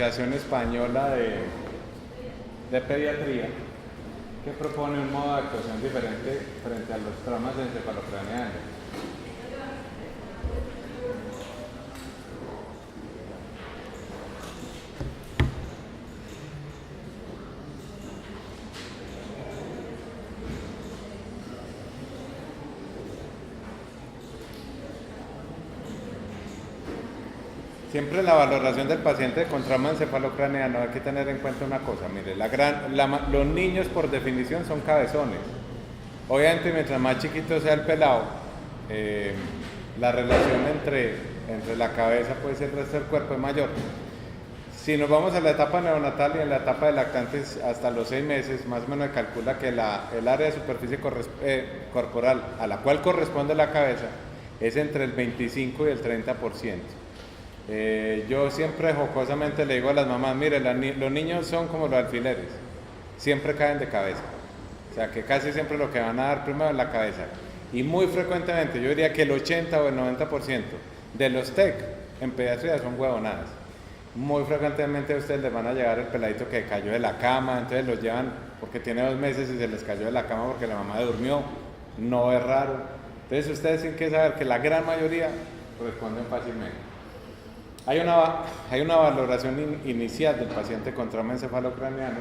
Asociación Española de Pediatría, que propone un modo de actuación diferente frente a los traumas encefalocraneales. Siempre en la valoración del paciente con trauma encefalocraneano hay que tener en cuenta una cosa. Mire, los niños por definición son cabezones. Obviamente mientras más chiquito sea el pelado, la relación entre la cabeza y el resto del cuerpo es mayor. Si nos vamos a la etapa neonatal y en la etapa de lactantes hasta los 6 meses, más o menos se calcula que el área de superficie corporal a la cual corresponde la cabeza es entre el 25 y el 30%. Yo siempre jocosamente le digo a las mamás, mire, los niños son como los alfileres, siempre caen de cabeza, o sea que casi siempre lo que van a dar primero es la cabeza, y muy frecuentemente, yo diría que el 80 o el 90% de los TEC en pediatría son huevonadas. Muy frecuentemente a ustedes les van a llegar el peladito que cayó de la cama, entonces los llevan porque tiene 2 meses y se les cayó de la cama porque la mamá durmió, no es raro. Entonces ustedes tienen que saber que la gran mayoría responden fácilmente. Hay una valoración inicial del paciente con trauma encefalocraneano,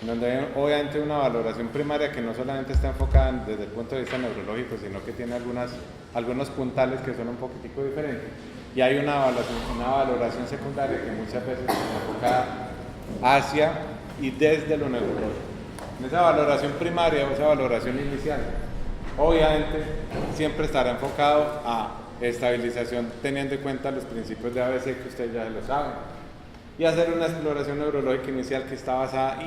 donde hay obviamente una valoración primaria que no solamente está enfocada desde el punto de vista neurológico, sino que tiene algunos puntales que son un poquitico diferentes. Y hay una valoración secundaria que muchas veces está enfocada hacia y desde lo neurológico. En esa valoración primaria o esa valoración inicial, obviamente siempre estará enfocado a estabilización teniendo en cuenta los principios de ABC que ustedes ya lo saben, y hacer una exploración neurológica inicial que está basada,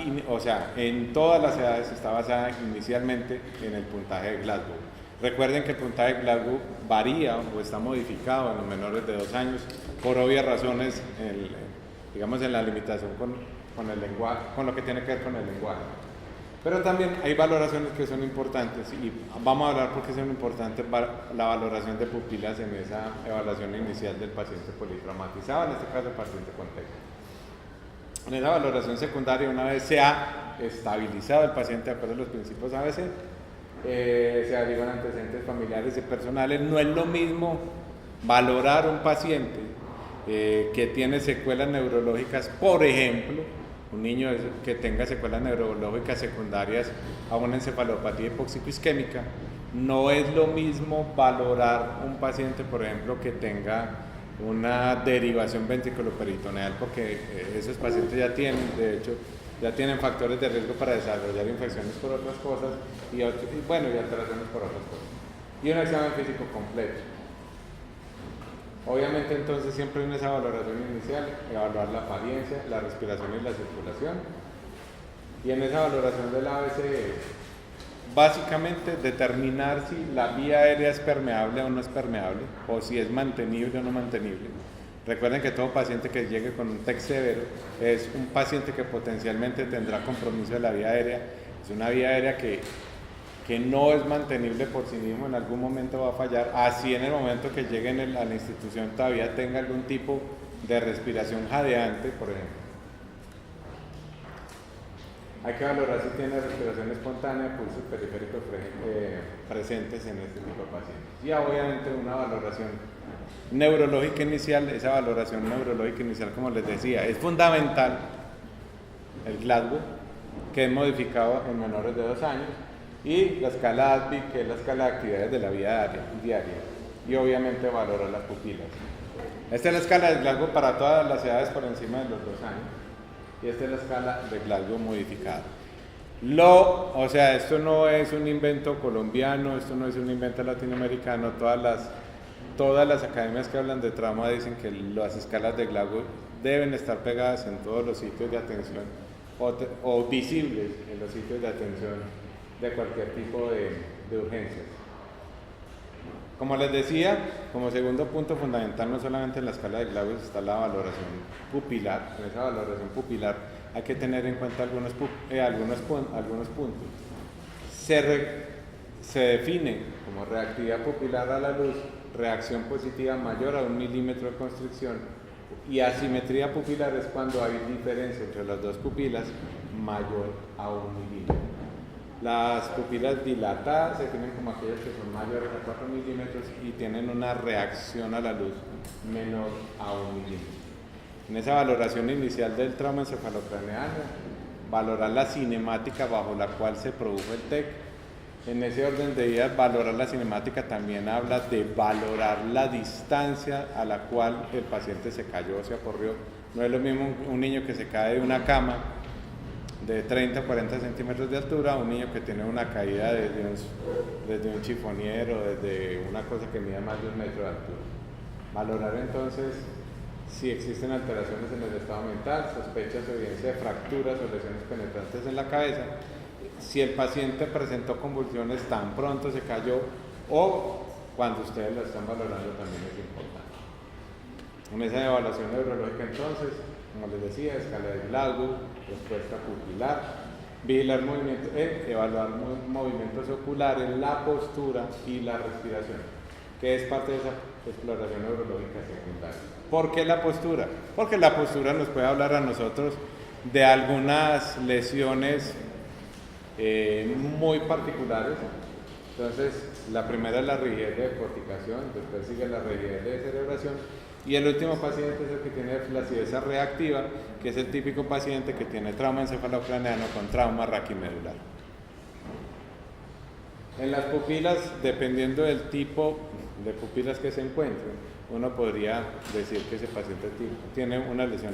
en todas las edades está basada inicialmente en el puntaje de Glasgow. Recuerden que el puntaje de Glasgow varía o está modificado en los menores de 2 años por obvias razones, digamos en la limitación con el lenguaje, con lo que tiene que ver con el lenguaje. Pero también hay valoraciones que son importantes y vamos a hablar porque son importantes la valoración de pupilas en esa evaluación inicial del paciente politraumatizado, en este caso el paciente con TEC. En esa valoración secundaria, una vez se ha estabilizado el paciente de acuerdo a los principios ABC, se averiguan antecedentes familiares y personales. No es lo mismo valorar un paciente que tiene secuelas neurológicas, por ejemplo, un niño que tenga secuelas neurológicas secundarias a una encefalopatía hipóxico-isquémica. No es lo mismo valorar un paciente, por ejemplo, que tenga una derivación ventriculoperitoneal, porque esos pacientes ya tienen factores de riesgo para desarrollar infecciones por otras cosas y alteraciones por otras cosas. Y un examen físico completo. Obviamente entonces siempre en esa valoración inicial evaluar la apariencia, la respiración y la circulación, y en esa valoración del ABC básicamente determinar si la vía aérea es permeable o no es permeable, o si es mantenible o no mantenible. Recuerden que todo paciente que llegue con un TEC severo es un paciente que potencialmente tendrá compromiso de la vía aérea, es una vía aérea que no es mantenible por sí mismo, en algún momento va a fallar, así en el momento que lleguen a la institución todavía tenga algún tipo de respiración jadeante, por ejemplo. Hay que valorar si tiene respiración espontánea, pulsos periféricos presentes en este tipo de pacientes. Y obviamente una valoración neurológica inicial, esa valoración neurológica inicial, como les decía, es fundamental el Glasgow, que es modificado en menores de 2 años, y la escala ASBI, que es la escala de actividades de la vida diaria, y obviamente valorar las pupilas. Esta es la escala de Glasgow para todas las edades por encima de los 2 años, y esta es la escala de Glasgow modificada. Esto no es un invento colombiano, esto no es un invento latinoamericano, todas las academias que hablan de trauma dicen que las escalas de Glasgow deben estar pegadas en todos los sitios de atención o visibles en los sitios de atención de cualquier tipo de urgencias. Como les decía, como segundo punto fundamental, no solamente en la escala de Glasgow está la valoración pupilar. En esa valoración pupilar hay que tener en cuenta algunos puntos. Se define como reactividad pupilar a la luz, reacción positiva mayor a 1 milímetro de constricción Y asimetría pupilar es cuando hay diferencia entre las dos pupilas mayor a 1 milímetro. Las pupilas dilatadas se tienen como aquellas que son mayores a 4 milímetros y tienen una reacción a la luz menor a 1 milímetro. En esa valoración inicial del trauma encefalocraneano, valorar la cinemática bajo la cual se produjo el TEC. En ese orden de ideas, valorar la cinemática también habla de valorar la distancia a la cual el paciente se cayó o se aporrió. No es lo mismo un niño que se cae de una cama de 30 o 40 centímetros de altura a un niño que tiene una caída desde un chifonier o desde una cosa que mida más de 1 metro de altura. Valorar entonces si existen alteraciones en el estado mental, sospechas o evidencia de fracturas o lesiones penetrantes en la cabeza, si el paciente presentó convulsiones tan pronto se cayó o cuando ustedes lo están valorando también es importante. En esa evaluación neurológica entonces, como les decía, escala de Glasgow, respuesta pupilar, vigilar movimiento, evaluar movimientos oculares, la postura y la respiración, que es parte de esa exploración neurológica secundaria. ¿Por qué la postura? Porque la postura nos puede hablar a nosotros de algunas lesiones muy particulares. Entonces, la primera es la rigidez de corticación, después sigue la rigidez de cerebración y el último paciente es el que tiene flacidez reactiva, que es el típico paciente que tiene trauma encefalocraneano con trauma raquimedular. En las pupilas, dependiendo del tipo de pupilas que se encuentren, uno podría decir que ese paciente tiene una lesión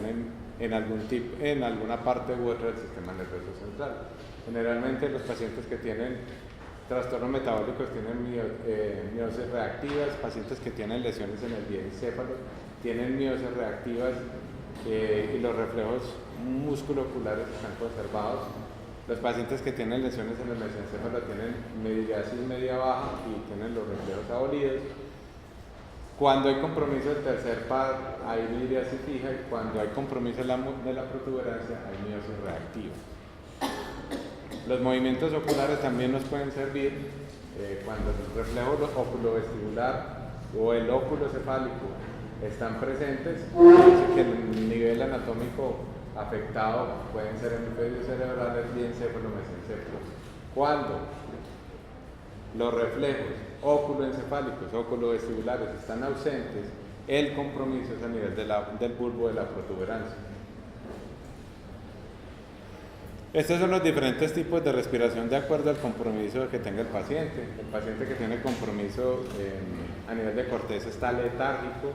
en alguna parte u otra del sistema nervioso central. Generalmente los pacientes que tienen trastornos metabólicos tienen miosis reactivas, pacientes que tienen lesiones en el diencéfalo tienen miosis reactivas y los reflejos musculooculares están conservados. Los pacientes que tienen lesiones en el mesencéfalo tienen mydriasis media baja y tienen los reflejos abolidos. Cuando hay compromiso del tercer par hay mydriasis fija y cuando hay compromiso de la protuberancia hay miosis reactiva. Los movimientos oculares también nos pueden servir cuando el reflejo oculovestibular o el óculo cefálico están presentes, dice que el nivel anatómico afectado pueden ser hemisferios cerebrales, diencéfalo, mesencéfalo. Cuando los reflejos oculoencefálicos, oculovestibulares están ausentes, el compromiso es a nivel del bulbo de la protuberancia. Estos son los diferentes tipos de respiración de acuerdo al compromiso que tenga el paciente. El paciente que tiene compromiso a nivel de corteza está letárgico,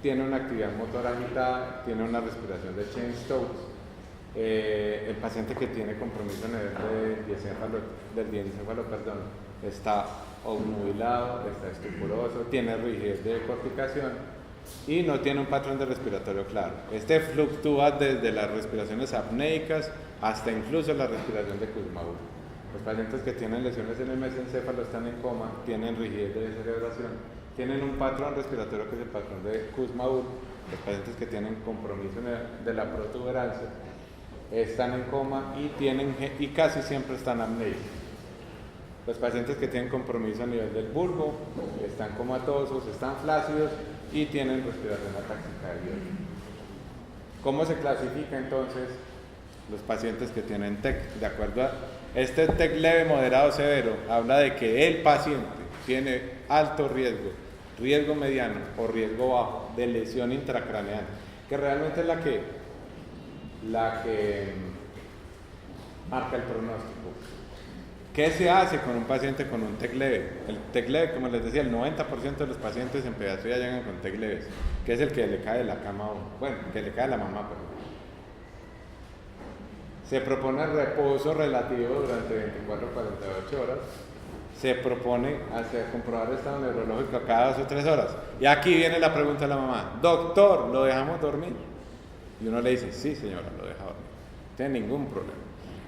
tiene una actividad motora agitada, tiene una respiración de Cheyne-Stokes. El paciente que tiene compromiso a nivel del diencéfalo, está obnubilado, está estupuroso, tiene rigidez de corticación y no tiene un patrón de respiratorio claro. Este fluctúa desde las respiraciones apneicas hasta incluso la respiración de Kussmaul. Los pacientes que tienen lesiones en el mesencéfalo están en coma, tienen rigidez de cerebración, tienen un patrón respiratorio que es el patrón de Kussmaul. Los pacientes que tienen compromiso de la protuberancia están en coma y casi siempre están apneicos. Los pacientes que tienen compromiso a nivel del bulbo están comatosos, están flácidos y tienen respiración ataxicardia. ¿Cómo se clasifica entonces los pacientes que tienen TEC? De acuerdo a este TEC leve, moderado, severo, habla de que el paciente tiene alto riesgo, riesgo mediano o riesgo bajo de lesión intracraneal, que realmente es la que marca el pronóstico. ¿Qué se hace con un paciente con un TEC leve? El TEC leve, como les decía, el 90% de los pacientes en pediatría llegan con TEC leves, que es el que le cae de la cama, que le cae a la mamá, perdón. Se propone reposo relativo durante 24 o 48 horas. Se propone comprobar el estado neurológico cada 2 o 3 horas. Y aquí viene la pregunta de la mamá: doctor, ¿lo dejamos dormir? Y uno le dice: sí, señora, lo deja dormir. No tiene ningún problema.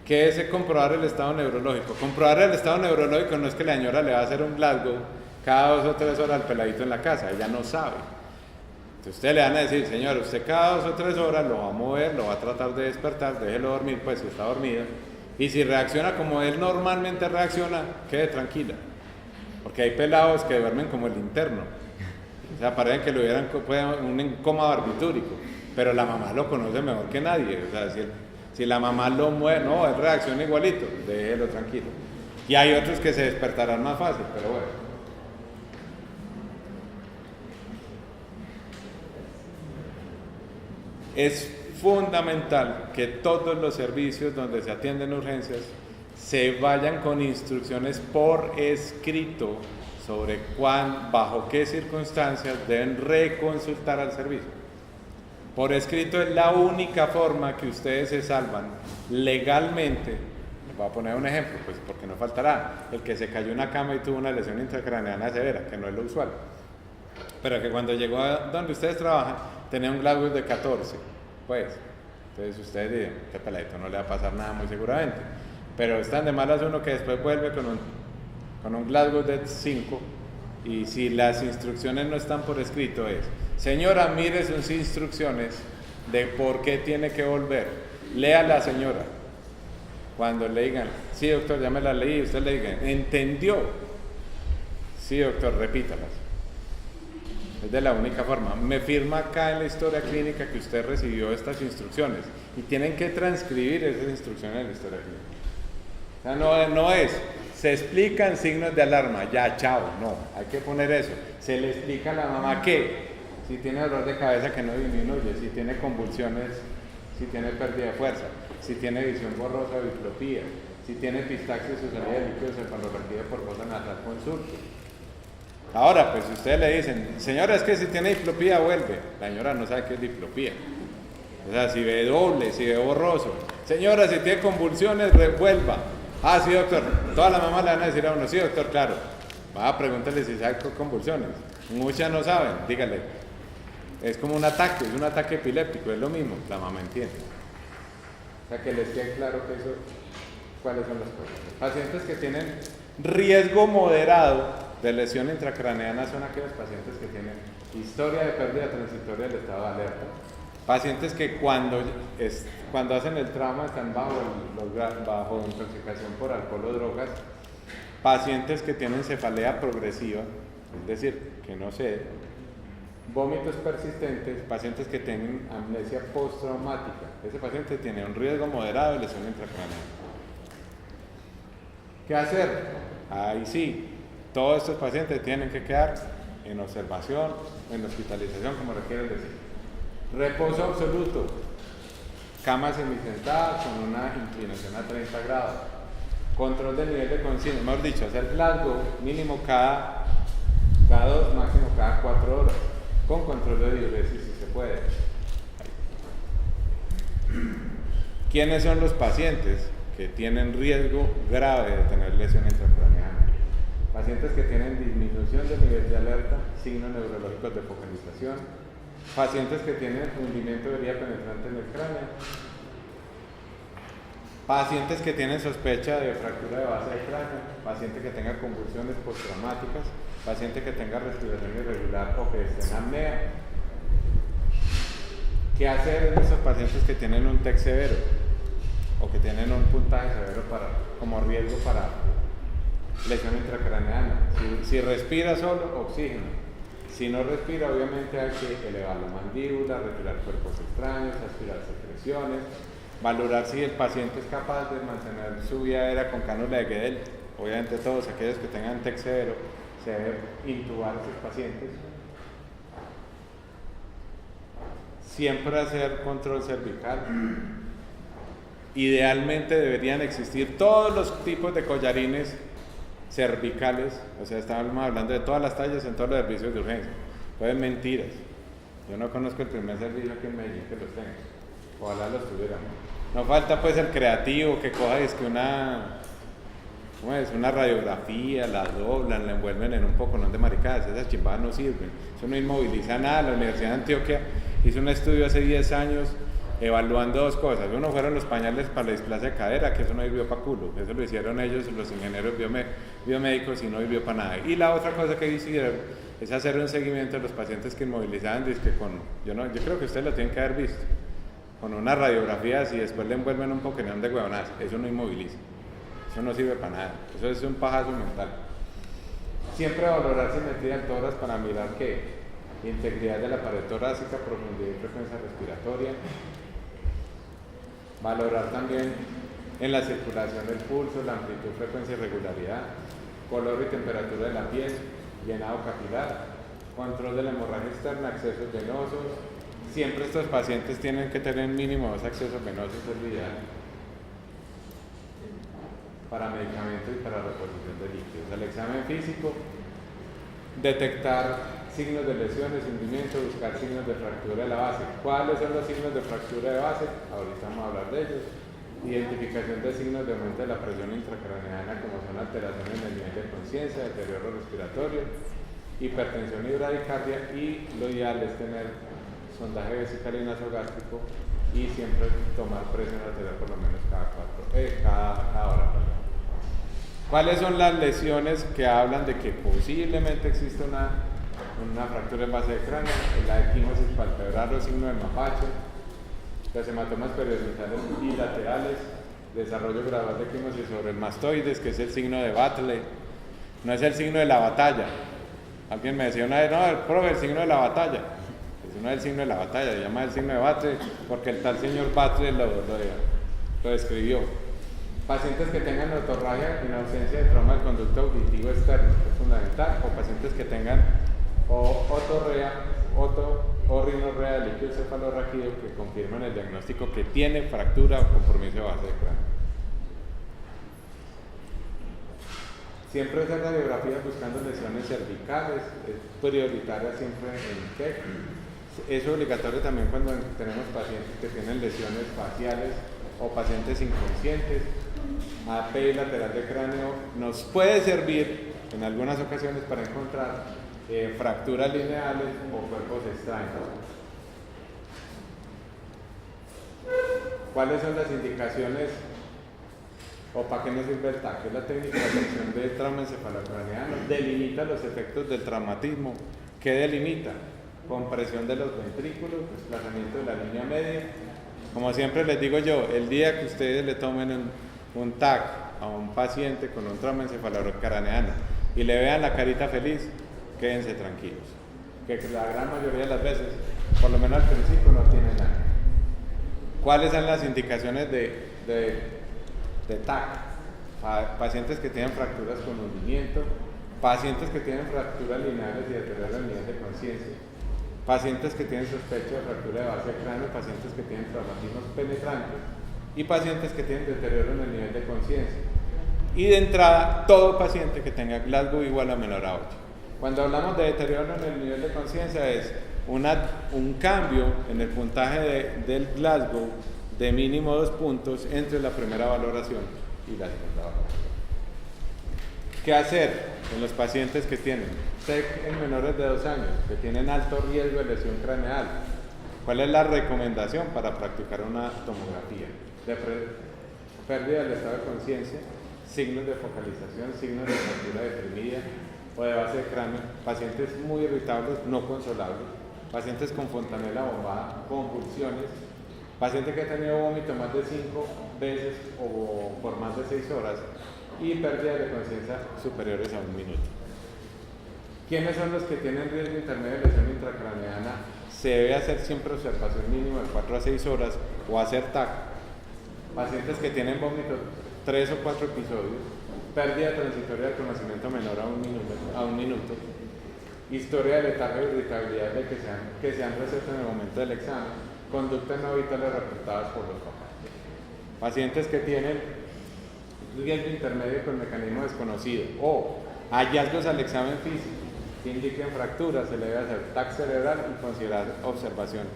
¿Qué es comprobar el estado neurológico? Comprobar el estado neurológico no es que la señora le va a hacer un Glasgow cada 2 o 3 horas al peladito en la casa, ella no sabe. Entonces usted le van a decir: señor, usted cada 2 o 3 horas lo va a mover, lo va a tratar de despertar, déjelo dormir, pues si está dormido. Y si reacciona como él normalmente reacciona, quede tranquila. Porque hay pelados que duermen como el interno. O sea, parece que lo hubieran un coma barbitúrico, pero la mamá lo conoce mejor que nadie. O sea, si la mamá lo mueve, no, él reacciona igualito, déjelo tranquilo. Y hay otros que se despertarán más fácil, pero bueno. Es fundamental que todos los servicios donde se atienden urgencias se vayan con instrucciones por escrito sobre bajo qué circunstancias deben reconsultar al servicio. Por escrito es la única forma que ustedes se salvan legalmente. Les voy a poner un ejemplo, pues porque no faltará el que se cayó en una cama y tuvo una lesión intracraneana severa, que no es lo usual, pero que cuando llegó a donde ustedes trabajan tenía un Glasgow de 14, pues entonces ustedes dicen, este peladito no le va a pasar nada muy seguramente, pero están de malas uno que después vuelve con un Glasgow de 5, y si las instrucciones no están por escrito es, señora, mire sus instrucciones de por qué tiene que volver, lea la señora. Cuando le digan, sí doctor, ya me la leí, usted le diga, ¿entendió? Sí doctor, repítalas. Es de la única forma. Me firma acá en la historia clínica que usted recibió estas instrucciones y tienen que transcribir esas instrucciones en la historia clínica. O sea, no es, se explican signos de alarma, ya, chao, no, hay que poner eso. Se le explica a la mamá que si tiene dolor de cabeza que no disminuye, si tiene convulsiones, si tiene pérdida de fuerza, si tiene visión borrosa o diplopía, si tiene epistaxis o salida de líquidos cefalorraquídeo por fosa nasal, consulte. Ahora, pues si ustedes le dicen, señora, es que si tiene diplopía, vuelve. La señora no sabe qué es diplopía. O sea, si ve doble, si ve borroso. Señora, si tiene convulsiones, vuelva. Ah, sí, doctor. Todas las mamás le van a decir a uno, sí, doctor, claro. Va a preguntarle si sabe convulsiones. Muchas no saben, dígale. Es como un ataque epiléptico, es lo mismo, la mamá entiende. O sea, que les quede claro que eso, cuáles son las cosas. Pacientes que tienen riesgo moderado de lesión intracraneana son aquellos pacientes que tienen historia de pérdida transitoria del estado de alerta. Pacientes que cuando hacen el trauma están bajo intoxicación por alcohol o drogas. Pacientes que tienen cefalea progresiva, es decir, que no sé, vómitos persistentes, pacientes que tienen amnesia postraumática. Ese paciente tiene un riesgo moderado de lesión intracraneana. ¿Qué hacer? Ahí sí, todos estos pacientes tienen que quedar en observación, en hospitalización, como requieren decir. Reposo absoluto, cama semisentada con una inclinación a 30 grados. Control del nivel de conciencia, mejor dicho, hacer Glasgow mínimo cada 2, máximo cada 4 horas, con control de diuresis si se puede. ¿Quiénes son los pacientes que tienen riesgo grave de tener lesión intracraneana? Pacientes que tienen disminución del nivel de alerta, signos neurológicos de focalización, pacientes que tienen hundimiento de herida penetrante en el cráneo, pacientes que tienen sospecha de fractura de base del cráneo, paciente que tenga convulsiones postraumáticas, paciente que tenga respiración irregular o que esté en apnea. ¿Qué hacer en esos pacientes que tienen un TEC severo o que tienen un puntaje severo como riesgo para lesión intracraneana? Si respira solo, oxígeno. Si no respira, obviamente hay que elevar la mandíbula, retirar cuerpos extraños, aspirar secreciones, valorar si el paciente es capaz de mantener su vía aérea con cánula de Guedel. Obviamente todos aquellos que tengan TEC severo se deben intubar a esos pacientes. Siempre hacer control cervical. Idealmente deberían existir todos los tipos de collarines cervicales, o sea, estamos hablando de todas las tallas en todos los servicios de urgencia. Pues mentiras. Yo no conozco el primer servicio aquí en Medellín que los tenga. Ojalá los tuviéramos. No falta pues el creativo que coja una radiografía, la doblan, la envuelven en un poconón de maricadas. Esas chimbadas no sirven. Eso no inmoviliza nada. La Universidad de Antioquia hizo un estudio hace 10 años evaluando dos cosas. Uno fueron los pañales para la displasia de cadera, que eso no sirvió para culo. Eso lo hicieron ellos, los ingenieros biomédicos, y no sirvió para nada. Y la otra cosa que hicieron es hacer un seguimiento de los pacientes que inmovilizaban, yo creo que ustedes lo tienen que haber visto, con una radiografía así, después le envuelven un poquenón de huevonadas. Eso no inmoviliza. Eso no sirve para nada. Eso es un pajazo mental. Siempre valorar simetría en toras para mirar que integridad de la pared torácica, profundidad y frecuencia respiratoria. Valorar también en la circulación del pulso, la amplitud, frecuencia y regularidad, color y temperatura de la piel, llenado capilar, control de la hemorragia externa, accesos venosos. Siempre estos pacientes tienen que tener mínimo 2 accesos venosos, es lo ideal, para medicamentos y para reposición de líquidos. El examen físico, detectar signos de lesiones, hundimiento, buscar signos de fractura de la base. ¿Cuáles son los signos de fractura de base? Ahorita vamos a hablar de ellos. Identificación de signos de aumento de la presión intracraneana, como son alteraciones en el nivel de conciencia, deterioro respiratorio, hipertensión y bradicardia, y lo ideal es tener sondaje vesical y nasogástrico y siempre tomar presión arterial por lo menos cada hora. ¿Cuáles son las lesiones que hablan de que posiblemente existe una fractura en base de cráneo? La equimosis palpebral o signo del mapache, las hematomas periodontales y laterales, desarrollo gradual de equimosis sobre el mastoides, que es el signo de Battle, no es el signo de la batalla. Alguien me decía una vez, no, el profe, el signo de la batalla. Ese no es el signo de la batalla, se llama el signo de Battle porque el tal señor Battle lo describió. Pacientes que tengan otorragia en ausencia de trauma del conducto auditivo externo, es fundamental, o pacientes que tengan otorrea, o rinorrea de líquido cefalorraquídeo que confirman el diagnóstico que tiene fractura o compromiso de base de cráneo. Siempre hacer radiografías buscando lesiones cervicales, es prioritaria siempre en TEC. Es obligatorio también cuando tenemos pacientes que tienen lesiones faciales o pacientes inconscientes. API lateral de cráneo nos puede servir en algunas ocasiones para encontrar fracturas lineales o cuerpos extraños. ¿Cuáles son las indicaciones o para qué nos sirve el TAC? Es la técnica de detección del trauma encefalocraneano. Delimita los efectos del traumatismo. ¿Qué delimita? Compresión de los ventrículos, desplazamiento de la línea media. Como siempre les digo yo, el día que ustedes le tomen un TAC a un paciente con un trauma encefalocraneano y le vean la carita feliz, quédense tranquilos, que la gran mayoría de las veces, por lo menos al principio, no tiene nada. ¿Cuáles son las indicaciones de TAC? Pacientes que tienen fracturas con hundimiento, pacientes que tienen fracturas lineales y deterioro del nivel de conciencia, pacientes que tienen sospecha de fractura de base de cráneo, pacientes que tienen traumatismos penetrantes y pacientes que tienen deterioro en el nivel de conciencia. Y de entrada, todo paciente que tenga Glasgow igual a menor a 8. Cuando hablamos de deterioro en el nivel de conciencia es un cambio en el puntaje del Glasgow de mínimo 2 puntos entre la primera valoración y la segunda valoración. ¿Qué hacer en los pacientes que tienen TEC en menores de 2 años, que tienen alto riesgo de lesión craneal? ¿Cuál es la recomendación para practicar una tomografía? Pérdida del estado de conciencia, signos de focalización, signos de fractura deprimida o de base de cráneo, pacientes muy irritables, no consolables, pacientes con fontanela bombada, convulsiones, paciente que ha tenido vómito más de 5 veces o por más de 6 horas y pérdida de conciencia superiores a 1 minuto. ¿Quiénes son los que tienen riesgo intermedio de lesión intracraneana? Se debe hacer siempre observación mínima de 4 a 6 horas o hacer TAC. Pacientes que tienen vómito 3 o 4 episodios, pérdida transitoria del conocimiento menor a 1 minuto, historia de letargo y irritabilidad de que se han resuelto en el momento del examen, conductas no habituales reportadas por los papás. Pacientes que tienen riesgo intermedio con mecanismo desconocido o hallazgos al examen físico que indiquen fracturas, se le debe hacer TAC cerebral y considerar observación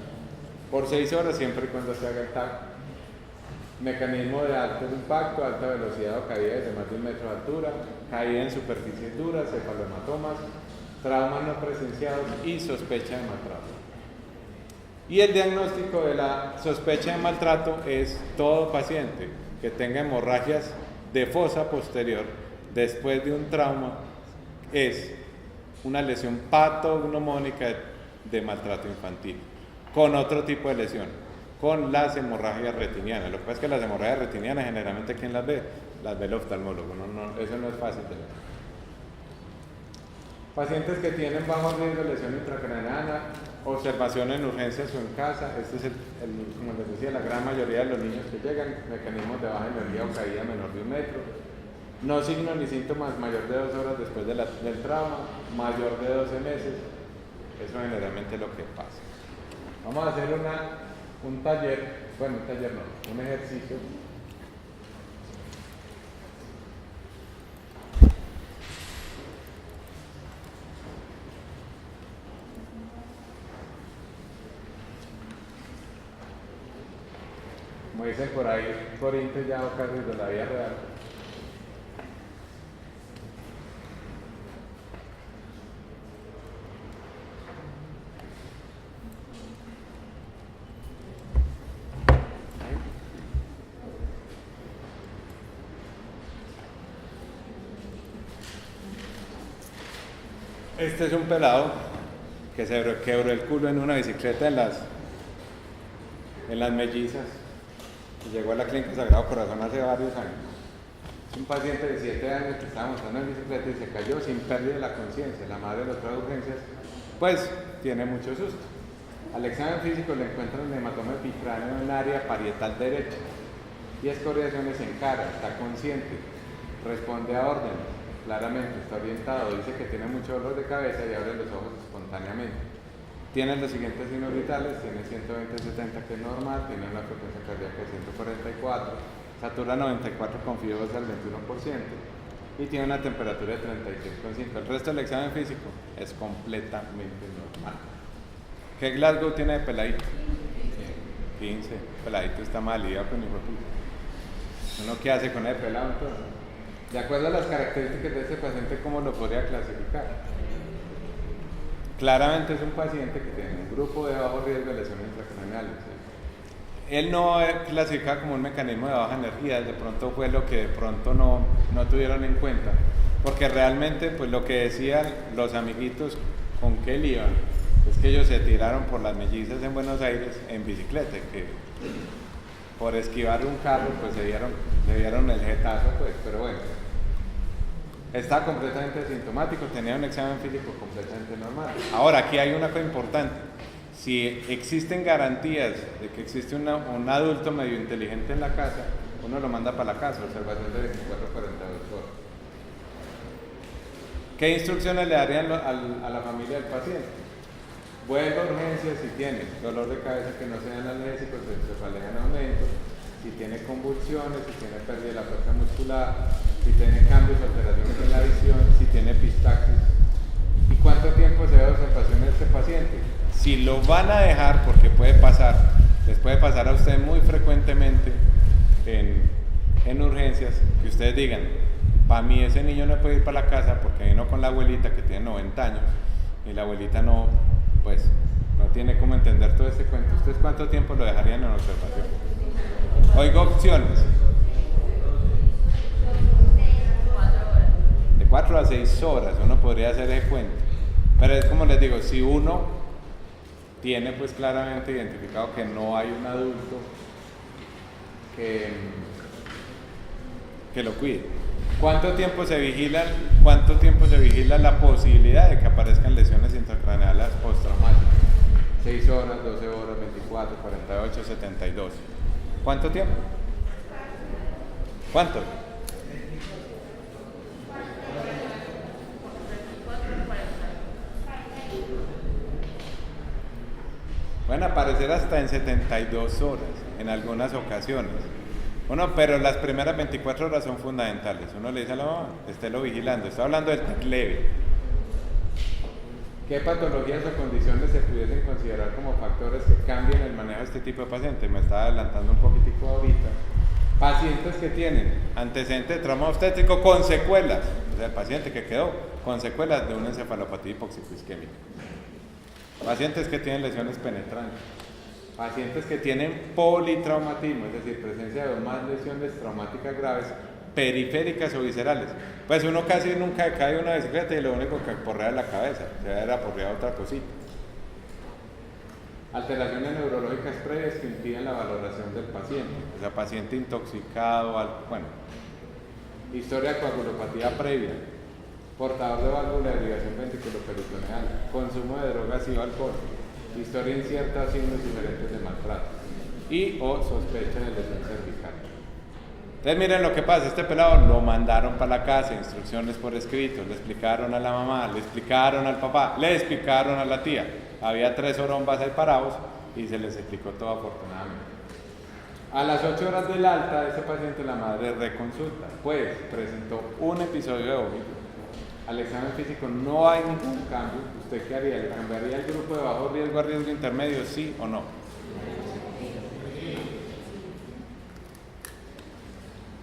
por 6 horas siempre y cuando se haga el TAC. Mecanismo de alto impacto, alta velocidad o caída de más de 1 metro de altura, caída en superficies duras, cefalomatomas, traumas no presenciados y sospecha de maltrato. Y el diagnóstico de la sospecha de maltrato es todo paciente que tenga hemorragias de fosa posterior después de un trauma, es una lesión patognomónica de maltrato infantil, con otro tipo de lesión, con las hemorragias retinianas. Lo que pasa es que las hemorragias retinianas generalmente ¿quién las ve? Las ve el oftalmólogo, eso no es fácil de ver. Pacientes que tienen bajo riesgo de lesión intracraneana, observación en urgencias o en casa. Este es como les decía, la gran mayoría de los niños que llegan, mecanismos de baja energía o caída menor de 1 metro. No signos ni síntomas mayor de 2 horas después del trauma, mayor de 12 meses. Eso generalmente es lo que pasa. Vamos a hacer un taller, bueno, un taller no, un ejercicio. Como dicen por ahí, Corinto ya o casi de la vida real. Este es un pelado que se quebró el culo en una bicicleta en las Mellizas y llegó a la clínica Sagrado Corazón hace varios años. Es un paciente de 7 años que estaba montando en bicicleta y se cayó sin pérdida de la conciencia. La madre de las urgencias pues tiene mucho susto. Al examen físico le encuentran un hematoma epicráneo en el área parietal derecha y escoriaciones en cara. Está consciente, responde a órdenes. Claramente está orientado, dice que tiene mucho dolor de cabeza y abre los ojos espontáneamente. Tiene los siguientes signos vitales, tiene 120/70 que es normal, tiene una frecuencia cardíaca de 144, satura 94 con fibras al 21% y tiene una temperatura de 36,5. El resto del examen físico es completamente normal. ¿Qué Glasgow tiene de peladito? 15. Peladito está mal, y con hijo de puta. ¿Uno qué hace con el pelado entonces? De acuerdo a las características de este paciente, ¿cómo lo podría clasificar? Claramente es un paciente que tiene un grupo de bajo riesgo de lesiones intracraneales. Él no clasifica como un mecanismo de baja energía, de pronto fue lo que de pronto no tuvieron en cuenta, porque realmente pues lo que decían los amiguitos con que él iban, es que ellos se tiraron por las Mellizas en Buenos Aires en bicicleta, que por esquivar un carro pues se dieron el jetazo pues, pero bueno. Está completamente asintomático, tenía un examen físico completamente normal. Ahora, aquí hay una cosa importante. Si existen garantías de que existe un adulto medio inteligente en la casa, uno lo manda para la casa, observación de 24 a 48 horas. ¿Qué instrucciones le darían a la familia del paciente? Vuelva a urgencias si tiene dolor de cabeza que no sean analgésicos, cefalea en aumento, si tiene convulsiones, si tiene pérdida de la fuerza muscular, si tiene cambios o alteraciones en la visión, si tiene epistaxis. ¿Y cuánto tiempo se debe observación en este paciente? Si lo van a dejar, porque puede pasar, les puede pasar a ustedes muy frecuentemente en urgencias, que ustedes digan, para mí ese niño no puede ir para la casa porque vino con la abuelita que tiene 90 años y la abuelita no tiene cómo entender todo este cuento. ¿Ustedes cuánto tiempo lo dejarían en observación? Oigo opciones. De 4 a 6 horas uno podría hacer ese cuento. Pero es como les digo, si uno tiene pues claramente identificado que no hay un adulto que lo cuide. ¿Cuánto tiempo se vigila la posibilidad de que aparezcan lesiones intracraneales postraumáticas? 6 horas, 12 horas, 24, 48, 72. ¿Cuánto tiempo? ¿Cuánto? Pueden aparecer hasta en 72 horas en algunas ocasiones. Bueno, pero las primeras 24 horas son fundamentales. Uno le dice a la mamá, estélo vigilando. Está hablando del TAC leve. ¿Qué patologías o condiciones se pudiesen considerar como factores que cambien el manejo de este tipo de pacientes? Me estaba adelantando un poquitico ahorita. Pacientes que tienen antecedentes de trauma obstétrico con secuelas, o sea, el paciente que quedó con secuelas de una encefalopatía hipóxico-isquémica. Pacientes que tienen lesiones penetrantes. Pacientes que tienen politraumatismo, es decir, presencia de más lesiones traumáticas graves, periféricas o viscerales. Pues uno casi nunca cae de una bicicleta y lo único que porrea es la cabeza, o sea, era porrear otra cosita. Alteraciones neurológicas previas que impiden la valoración del paciente, o sea, paciente intoxicado, historia de coagulopatía previa, portador de válvula de ligación ventriculoperitoneal, consumo de drogas y alcohol, historia incierta, signos diferentes de maltrato y o sospecha de lesión cervical. Entonces miren lo que pasa, este pelado lo mandaron para la casa, instrucciones por escrito, le explicaron a la mamá, le explicaron al papá, le explicaron a la tía. Había 3 orombas ahí parados y se les explicó todo afortunadamente. A las 8 horas del alta de ese paciente la madre reconsulta, pues presentó un episodio de vómito. Al examen físico no hay ningún cambio. ¿Usted qué haría? ¿Le cambiaría el grupo de bajo riesgo a riesgo intermedio, sí o no?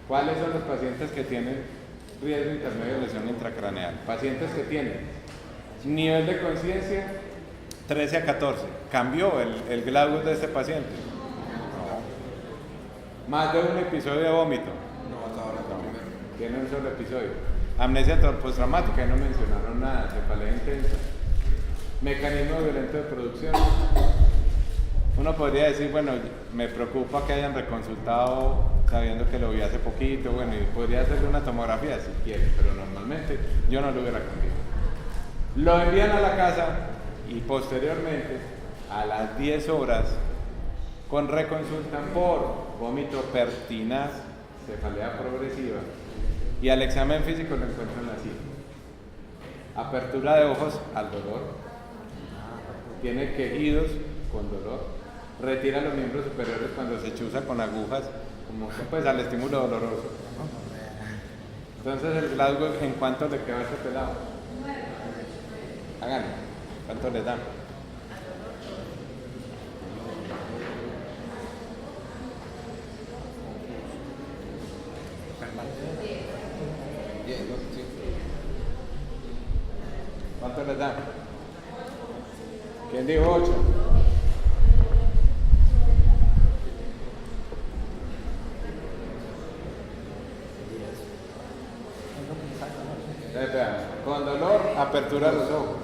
¿Cuáles son los pacientes que tienen riesgo intermedio de lesión intracraneal? Pacientes que tienen nivel de conciencia 13 a 14. ¿Cambió el GLaDOS de este paciente? No. ¿Más de un episodio de vómito? No, hasta ahora no. Tiene un solo episodio. Amnesia postraumática, no mencionaron nada. Cefalea intensa. Mecanismo violento de producción. Uno podría decir, bueno, me preocupa que hayan reconsultado sabiendo que lo vi hace poquito, bueno, y podría hacerle una tomografía si quiere, pero normalmente yo no lo hubiera cambiado. Lo envían a la casa y posteriormente, a las 10 horas, con reconsulta por vómito pertinaz, cefalea progresiva, y al examen físico lo encuentran así. Apertura de ojos al dolor, tiene quejidos con dolor, retira los miembros superiores cuando se chuza con agujas, como pues al estímulo doloroso. Entonces el GLaDOS, ¿en cuánto le queda a este pelado? Háganlo, ¿cuánto le dan? ¿Cuánto le dan? ¿Quién dijo 8? Con dolor, apertura de los ojos.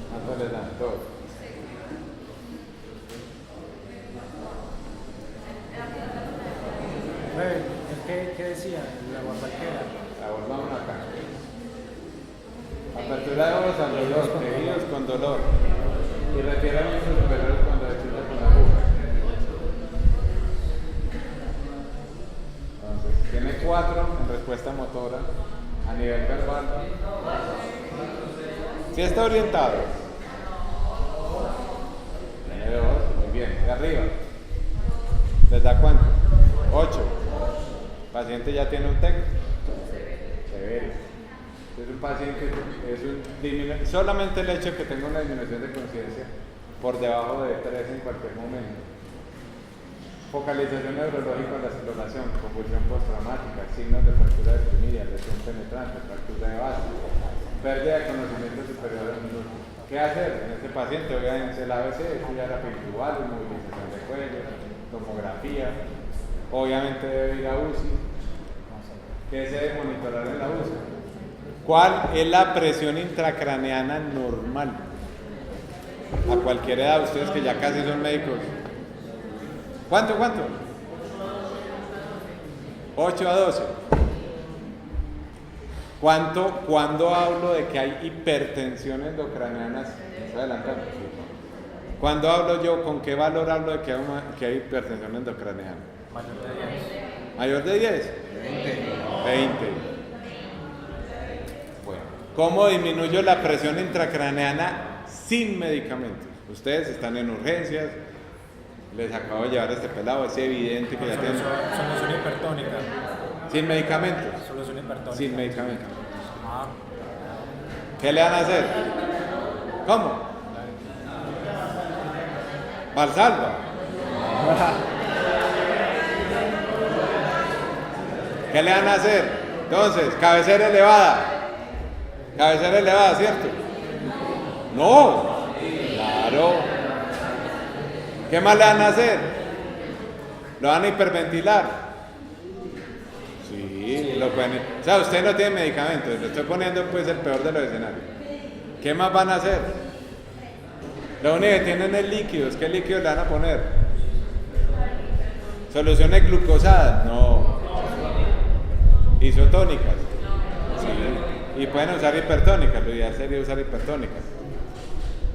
¿Cuánto le dan? 2. ¿Qué decía? La guapaquera. La volvamos acá. Apertura de ojos al dolor, tejidos con dolor. Y retira los miembros superiores cuando se chuza con la aguja. Entonces, tiene 4 en respuesta motora a nivel verbal. Si está orientado. Tiene 2, muy bien. De arriba. ¿Les da cuánto? 8. El paciente ya tiene un TEC. Severo. Es un paciente, solamente el hecho de que tenga una disminución de conciencia por debajo de 3 en cualquier momento. Focalización neurológica de la exploración, convulsión postraumática, signos de fractura de espinilla, lesión penetrante, fractura de base, pérdida de conocimiento superior al minuto. ¿Qué hacer en este paciente? Obviamente el ABC, estudiar apendicubal, movilización de cuello, tomografía, obviamente debe ir a UCI. ¿Qué se debe monitorar en la UCI? ¿Cuál es la presión intracraneana normal? A cualquier edad, ustedes que ya casi son médicos. ¿Cuánto? 8 a 12. ¿Cuándo hablo de que hay hipertensión endocraneana? Estoy adelantando. ¿Cuándo hablo yo? ¿Con qué valor hablo de que hay hipertensión endocraneana? ¿Mayor de 10? ¿Mayor de 10? 20. Bueno, ¿cómo disminuyo la presión intracraneana sin medicamentos? Ustedes están en urgencias, les acabo de llevar este pelado, es evidente que ya tienen... Solución hipertónica. Sin medicamentos. Solución hipertónica. Sin medicamentos. Ah. ¿Qué le van a hacer? ¿Cómo? Valsalva. ¿Qué le van a hacer? Entonces, cabecera elevada. Cabecera elevada, ¿cierto? No. Claro. ¿Qué más le van a hacer? ¿Lo van a hiperventilar? Sí, lo pueden. O sea, usted no tiene medicamentos, le estoy poniendo pues el peor de los escenarios. ¿Qué más van a hacer? Lo único que tienen es líquidos. ¿Qué líquidos le van a poner? ¿Soluciones glucosadas? No. Isotónicas. Sí, y pueden usar hipertónicas, lo ideal sería usar hipertónicas.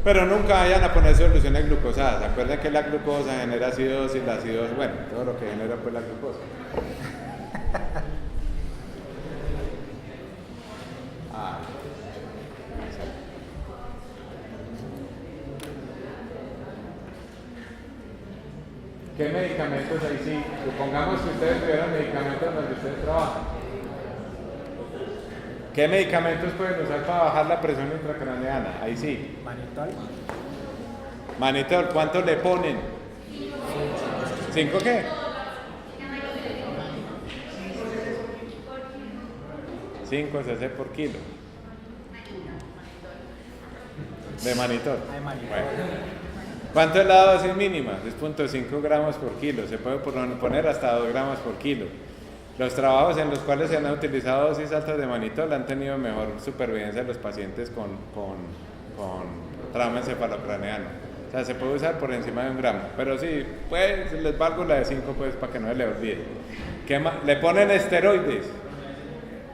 Pero nunca vayan a poner soluciones glucosadas. Acuerden que la glucosa genera acidosis, la acidosis, bueno, todo lo que genera pues la glucosa. Ah, ¿qué medicamentos ahí sí? Supongamos que ustedes tuvieran medicamentos donde ustedes trabajan. ¿Qué medicamentos pueden usar para bajar la presión intracraneana? Ahí sí. Manitol. Manitol, ¿cuánto le ponen? ¿5 qué? 5 cc por kilo. De manitol. Ay, manitol. Bueno. ¿Cuánto es la dosis mínima? 10.5 gramos por kilo. Se puede poner hasta 2 gramos por kilo. Los trabajos en los cuales se han utilizado dosis altas de manitol han tenido mejor supervivencia de los pacientes con trauma encefalocraneano. O sea, se puede usar por encima de 1 gramo. Pero sí, pues les valgo la de 5 pues para que no se le olvide. ¿Qué más? ¿Le ponen esteroides?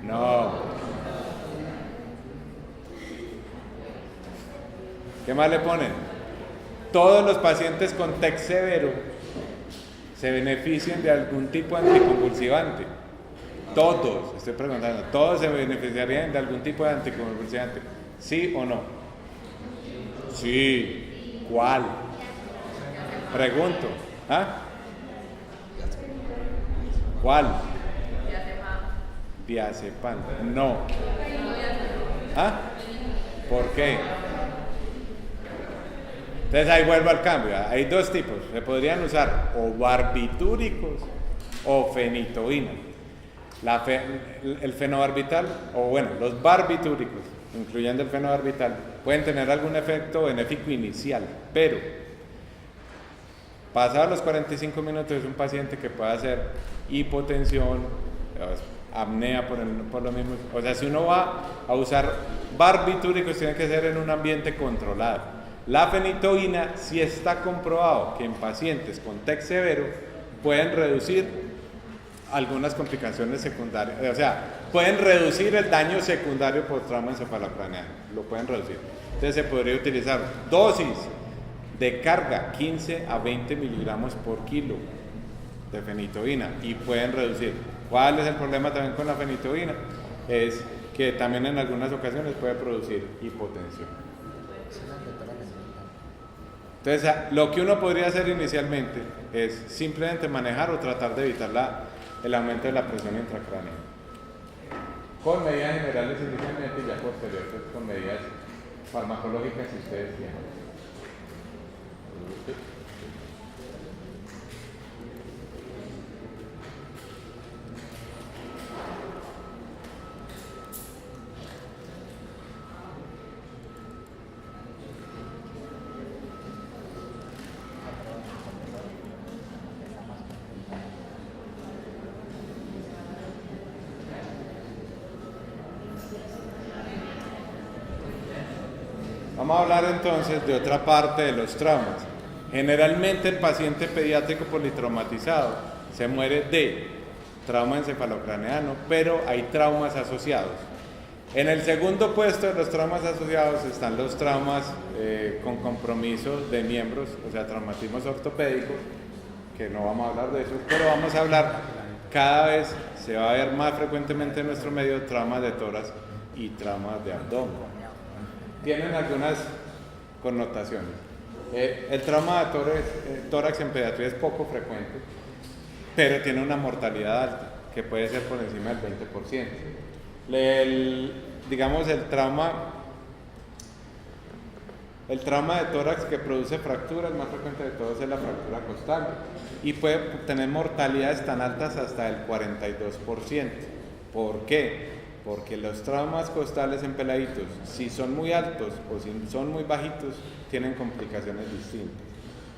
No. ¿Qué más le ponen? Todos los pacientes con TEC severo se benefician de algún tipo de anticonvulsivante. Todos, estoy preguntando, todos se beneficiarían de algún tipo de anticonvulsivante. ¿Sí o no? Sí. ¿Cuál? Pregunto. ¿Ah? ¿Cuál? Diazepam. No. ¿Ah? ¿Por qué? Entonces ahí vuelvo al cambio. Hay dos tipos. Se podrían usar o barbitúricos o fenitoína. El fenobarbital, o bueno, los barbitúricos, incluyendo el fenobarbital, pueden tener algún efecto benéfico inicial, pero pasados los 45 minutos es un paciente que puede hacer hipotensión, apnea por lo mismo. O sea, si uno va a usar barbitúricos, tiene que ser en un ambiente controlado. La fenitoína sí está comprobado que en pacientes con TEC severo pueden reducir algunas complicaciones secundarias, o sea, pueden reducir el daño secundario por trauma encefalocraneano, lo pueden reducir. Entonces se podría utilizar dosis de carga 15 a 20 miligramos por kilo de fenitoína y pueden reducir. ¿Cuál es el problema también con la fenitoína? Es que también en algunas ocasiones puede producir hipotensión. Entonces, lo que uno podría hacer inicialmente es simplemente manejar o tratar de evitar el aumento de la presión intracraneal. Con medidas generales inicialmente y ya posterior pues, con medidas farmacológicas si ustedes tienen. Vamos a hablar entonces de otra parte de los traumas. Generalmente el paciente pediátrico politraumatizado se muere de trauma encefalocraneano, pero hay traumas asociados. En el segundo puesto de los traumas asociados están los traumas con compromiso de miembros, o sea, traumatismos ortopédicos, que no vamos a hablar de eso, pero vamos a hablar, cada vez se va a ver más frecuentemente en nuestro medio traumas de tórax y traumas de abdomen. Tienen algunas connotaciones. El trauma de tórax en pediatría es poco frecuente, pero tiene una mortalidad alta, que puede ser por encima del 20%. Digamos, el trauma de tórax que produce fracturas, más frecuente de todos es la fractura costal, y puede tener mortalidades tan altas hasta el 42%. ¿Por qué? Porque los traumas costales en peladitos, si son muy altos o si son muy bajitos, tienen complicaciones distintas.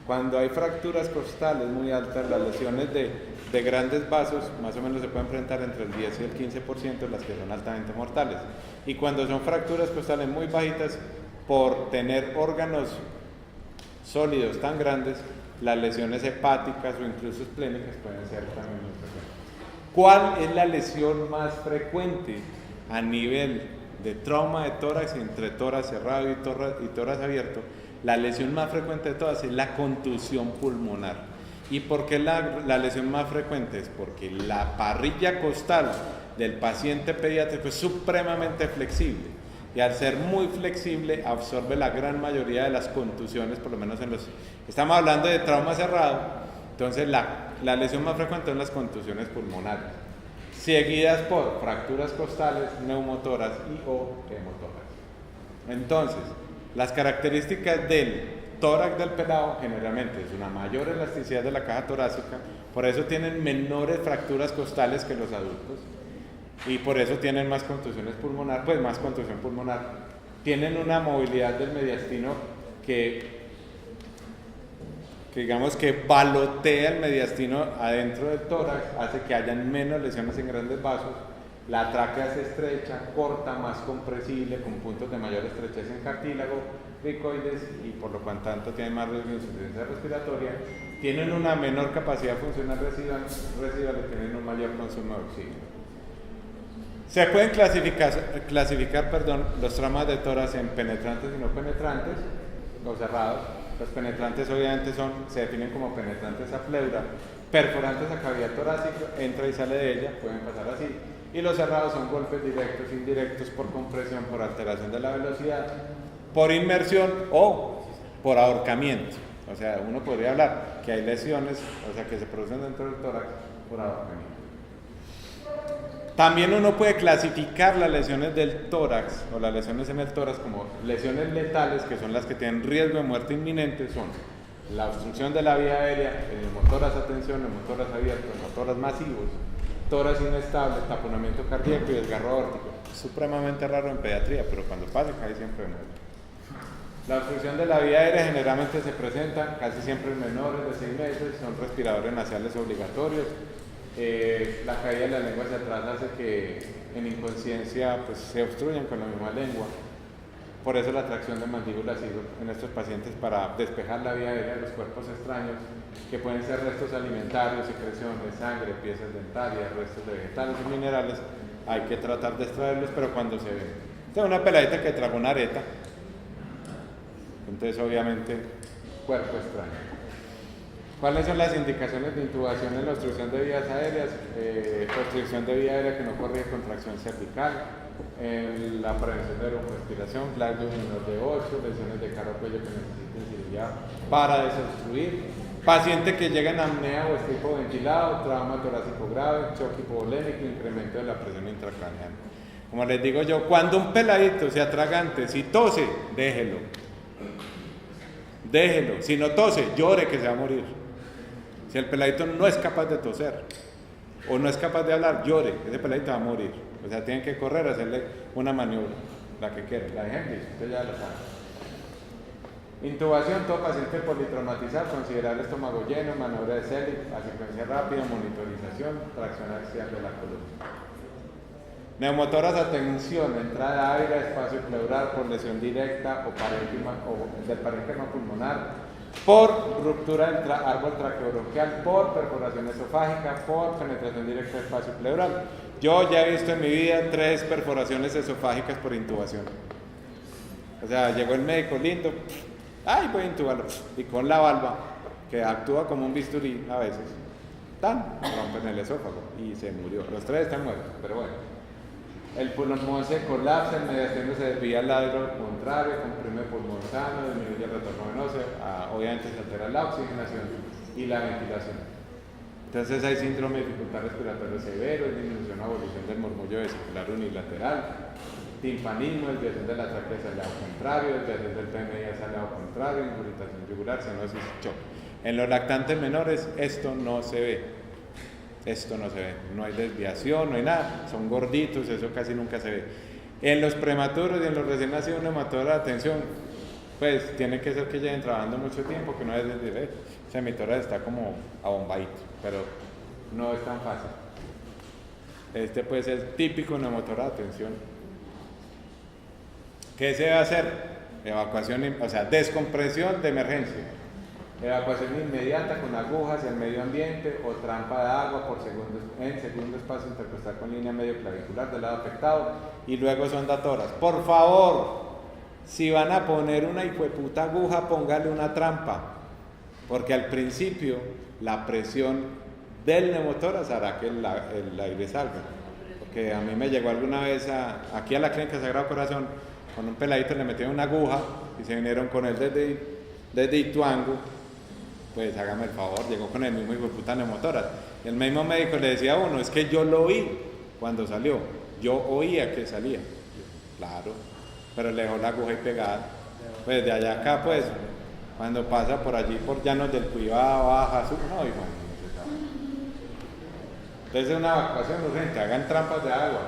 Cuando hay fracturas costales muy altas, las lesiones de grandes vasos más o menos se pueden enfrentar entre el 10 y el 15%, las que son altamente mortales. Y cuando son fracturas costales muy bajitas, por tener órganos sólidos tan grandes, las lesiones hepáticas o incluso esplénicas pueden ser también muy frecuentes. ¿Cuál es la lesión más frecuente a nivel de trauma de tórax, entre tórax cerrado y tórax abierto, la lesión más frecuente de todas es la contusión pulmonar. ¿Y por qué la lesión más frecuente? Es porque la parrilla costal del paciente pediátrico es supremamente flexible y al ser muy flexible absorbe la gran mayoría de las contusiones, por lo menos en los... Estamos hablando de trauma cerrado, entonces la lesión más frecuente son las contusiones pulmonares, seguidas por fracturas costales, neumotoras y o hemotoras. Entonces, las características del tórax del pelado generalmente es una mayor elasticidad de la caja torácica, por eso tienen menores fracturas costales que los adultos y por eso tienen más contusiones pulmonar, pues más contusión pulmonar. Tienen una movilidad del mediastino que digamos que balotea el mediastino adentro del tórax, hace que hayan menos lesiones en grandes vasos, la tráquea se estrecha, corta, más compresible, con puntos de mayor estrechez en cartílago, cricoides, y por lo cual tanto tienen más riesgo de insuficiencia respiratoria, tienen una menor capacidad funcional residual y tienen un mayor consumo de oxígeno. Se pueden clasificar los traumas de tórax en penetrantes y no penetrantes, los cerrados. Los penetrantes obviamente se definen como penetrantes a pleura, perforantes a cavidad torácica, entra y sale de ella, pueden pasar así. Y los cerrados son golpes directos, indirectos, por compresión, por alteración de la velocidad, por inmersión o por ahorcamiento. O sea, uno podría hablar que hay lesiones, o sea, que se producen dentro del tórax por ahorcamiento. También uno puede clasificar las lesiones del tórax o las lesiones en el tórax como lesiones letales, que son las que tienen riesgo de muerte inminente, son la obstrucción de la vía aérea, el neumotórax a tensión, neumotórax abierto, neumotórax masivos, tórax inestable, taponamiento cardíaco y desgarro aórtico. Es supremamente raro en pediatría, pero cuando pasa casi siempre muere. La obstrucción de la vía aérea generalmente se presenta casi siempre en menores de 6 meses, son respiradores nasales obligatorios. La caída de la lengua hacia atrás hace que en inconsciencia pues, se obstruyan con la misma lengua. Por eso la tracción de mandíbulas en estos pacientes para despejar la vía aérea de los cuerpos extraños, que pueden ser restos alimentarios, secreciones, sangre, piezas dentarias, restos de vegetales y minerales, hay que tratar de extraerlos, pero cuando se ve. Esta es una peladita que tragó una areta, entonces obviamente cuerpo extraño. ¿Cuáles son las indicaciones de intubación en la obstrucción de vías aéreas? Obstrucción de vía aérea que no corrige contracción cervical, la prevención de aeroconspiración, glagio menor de 8, lesiones de cara o cuello que necesiten cirugía para desobstruir, paciente que llega en apnea o está hipoventilado, trauma torácico grave, choque hipovolémico, incremento de la presión intracraneal. Como les digo yo, cuando un peladito se atragante, si tose, déjelo. Si no tose, llore que se va a morir. Si el peladito no es capaz de toser o no es capaz de hablar, llore, ese peladito va a morir. O sea, tienen que correr a hacerle una maniobra, la que quieran, la de Henry, usted ya lo sabe. Intubación, todo paciente politraumatizado, considerar el estómago lleno, maniobra de Selig, asistencia rápida, monitorización, tracción axial de la columna. Neumotoras a tensión, entrada aérea, espacio pleural por lesión directa o del parénquima pulmonar, por ruptura del árbol traqueobronquial, por perforación esofágica, por penetración directa de espacio pleural. Yo ya he visto en mi vida 3 perforaciones esofágicas por intubación. O sea, llegó el médico lindo, ay, voy a intubarlo, y con la valva, que actúa como un bisturí a veces, rompen el esófago y se murió. Los 3 están muertos, pero bueno. El pulmón se colapsa, el mediastino se desvía al lado contrario, comprime el pulmón sano, disminuye el retorno venoso, obviamente se altera la oxigenación y la ventilación. Entonces hay síndrome de dificultad respiratoria severo, disminución o abolición del murmullo vesicular unilateral, timpanismo, desviación de la tráquea hacia el lado contrario, desviación del PMI hacia el lado contrario, irritación yugular, cianosis, choque. En los lactantes menores esto no se ve. No hay desviación, no hay nada, son gorditos, eso casi nunca se ve. En los prematuros y en los recién nacidos, una hematórax de tensión, pues tiene que ser que lleven trabajando mucho tiempo, que no es desde ese hematórax está como abombadito, pero no es tan fácil. Este puede ser típico hematórax de tensión. ¿Qué se debe hacer? Evacuación, o sea, descompresión de emergencia. evacuación inmediata con agujas en medio ambiente o trampa de agua por segundo espacio intercostal con línea medio clavicular del lado afectado y luego sonda tórax. Por favor, si van a poner una hijueputa aguja, póngale una trampa, porque al principio la presión del neumotórax hará que el aire salga. Porque a mí me llegó alguna vez aquí a la clínica Sagrado Corazón, con un peladito le metieron una aguja y se vinieron con él desde Ituango. Pues hágame el favor, llegó con el mismo hijueputa neumotórax. El mismo médico le decía a uno, es que yo lo vi cuando salió, yo oía que salía. Claro, pero le dejó la aguja ahí pegada. Pues de allá acá, pues, cuando pasa por allí, por llanos del Cuivá, baja, sube, no, igual. Entonces es una evacuación urgente, hagan trampas de agua.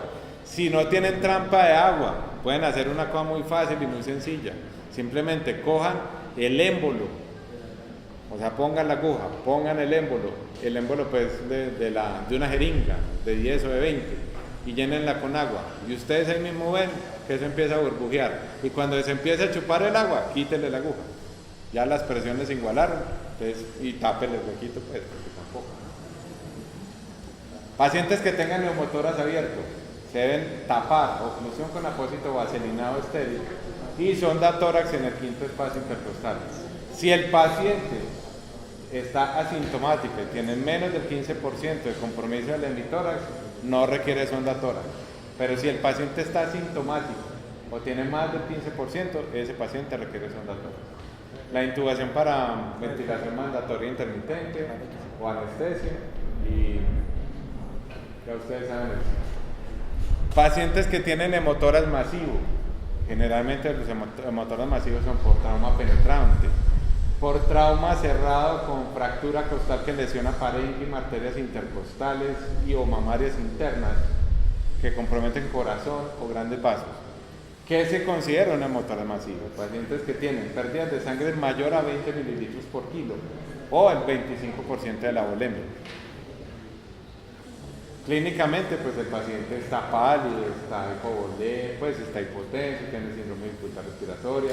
Si no tienen trampa de agua, pueden hacer una cosa muy fácil y muy sencilla. Simplemente cojan el émbolo, o sea, pongan la aguja, pongan el émbolo pues de una jeringa de 10 o de 20 y llénenla con agua. Y ustedes ahí mismo ven que eso empieza a burbujear. Y cuando se empieza a chupar el agua, quítele la aguja. Ya las presiones se igualaron, entonces, y tápele el huequito, pues, porque tampoco. Pacientes que tengan neumotórax abierto se deben tapar, oclusión con apósito vaselinado estéril y sonda tórax en el quinto espacio intercostal. Si el paciente está asintomático y tiene menos del 15% de compromiso del hemitórax, no requiere sonda tórax. Pero si el paciente está asintomático o tiene más del 15%, ese paciente requiere sonda tórax. La intubación para ventilación mandatoria intermitente o anestesia y ya ustedes saben eso. Pacientes que tienen hemotórax masivo, generalmente los hemotórax masivos son por trauma penetrante, por trauma cerrado con fractura costal que lesiona parénquima, arterias intercostales y o mamarias internas que comprometen corazón o grandes vasos. ¿Qué se considera un hemotórax masivo? Pacientes que tienen pérdidas de sangre mayor a 20 mililitros por kilo o el 25% de la volemia. Clínicamente, pues el paciente está pálido, está hipovolemia, pues está hipotenso, tiene síndrome de dificultad respiratoria,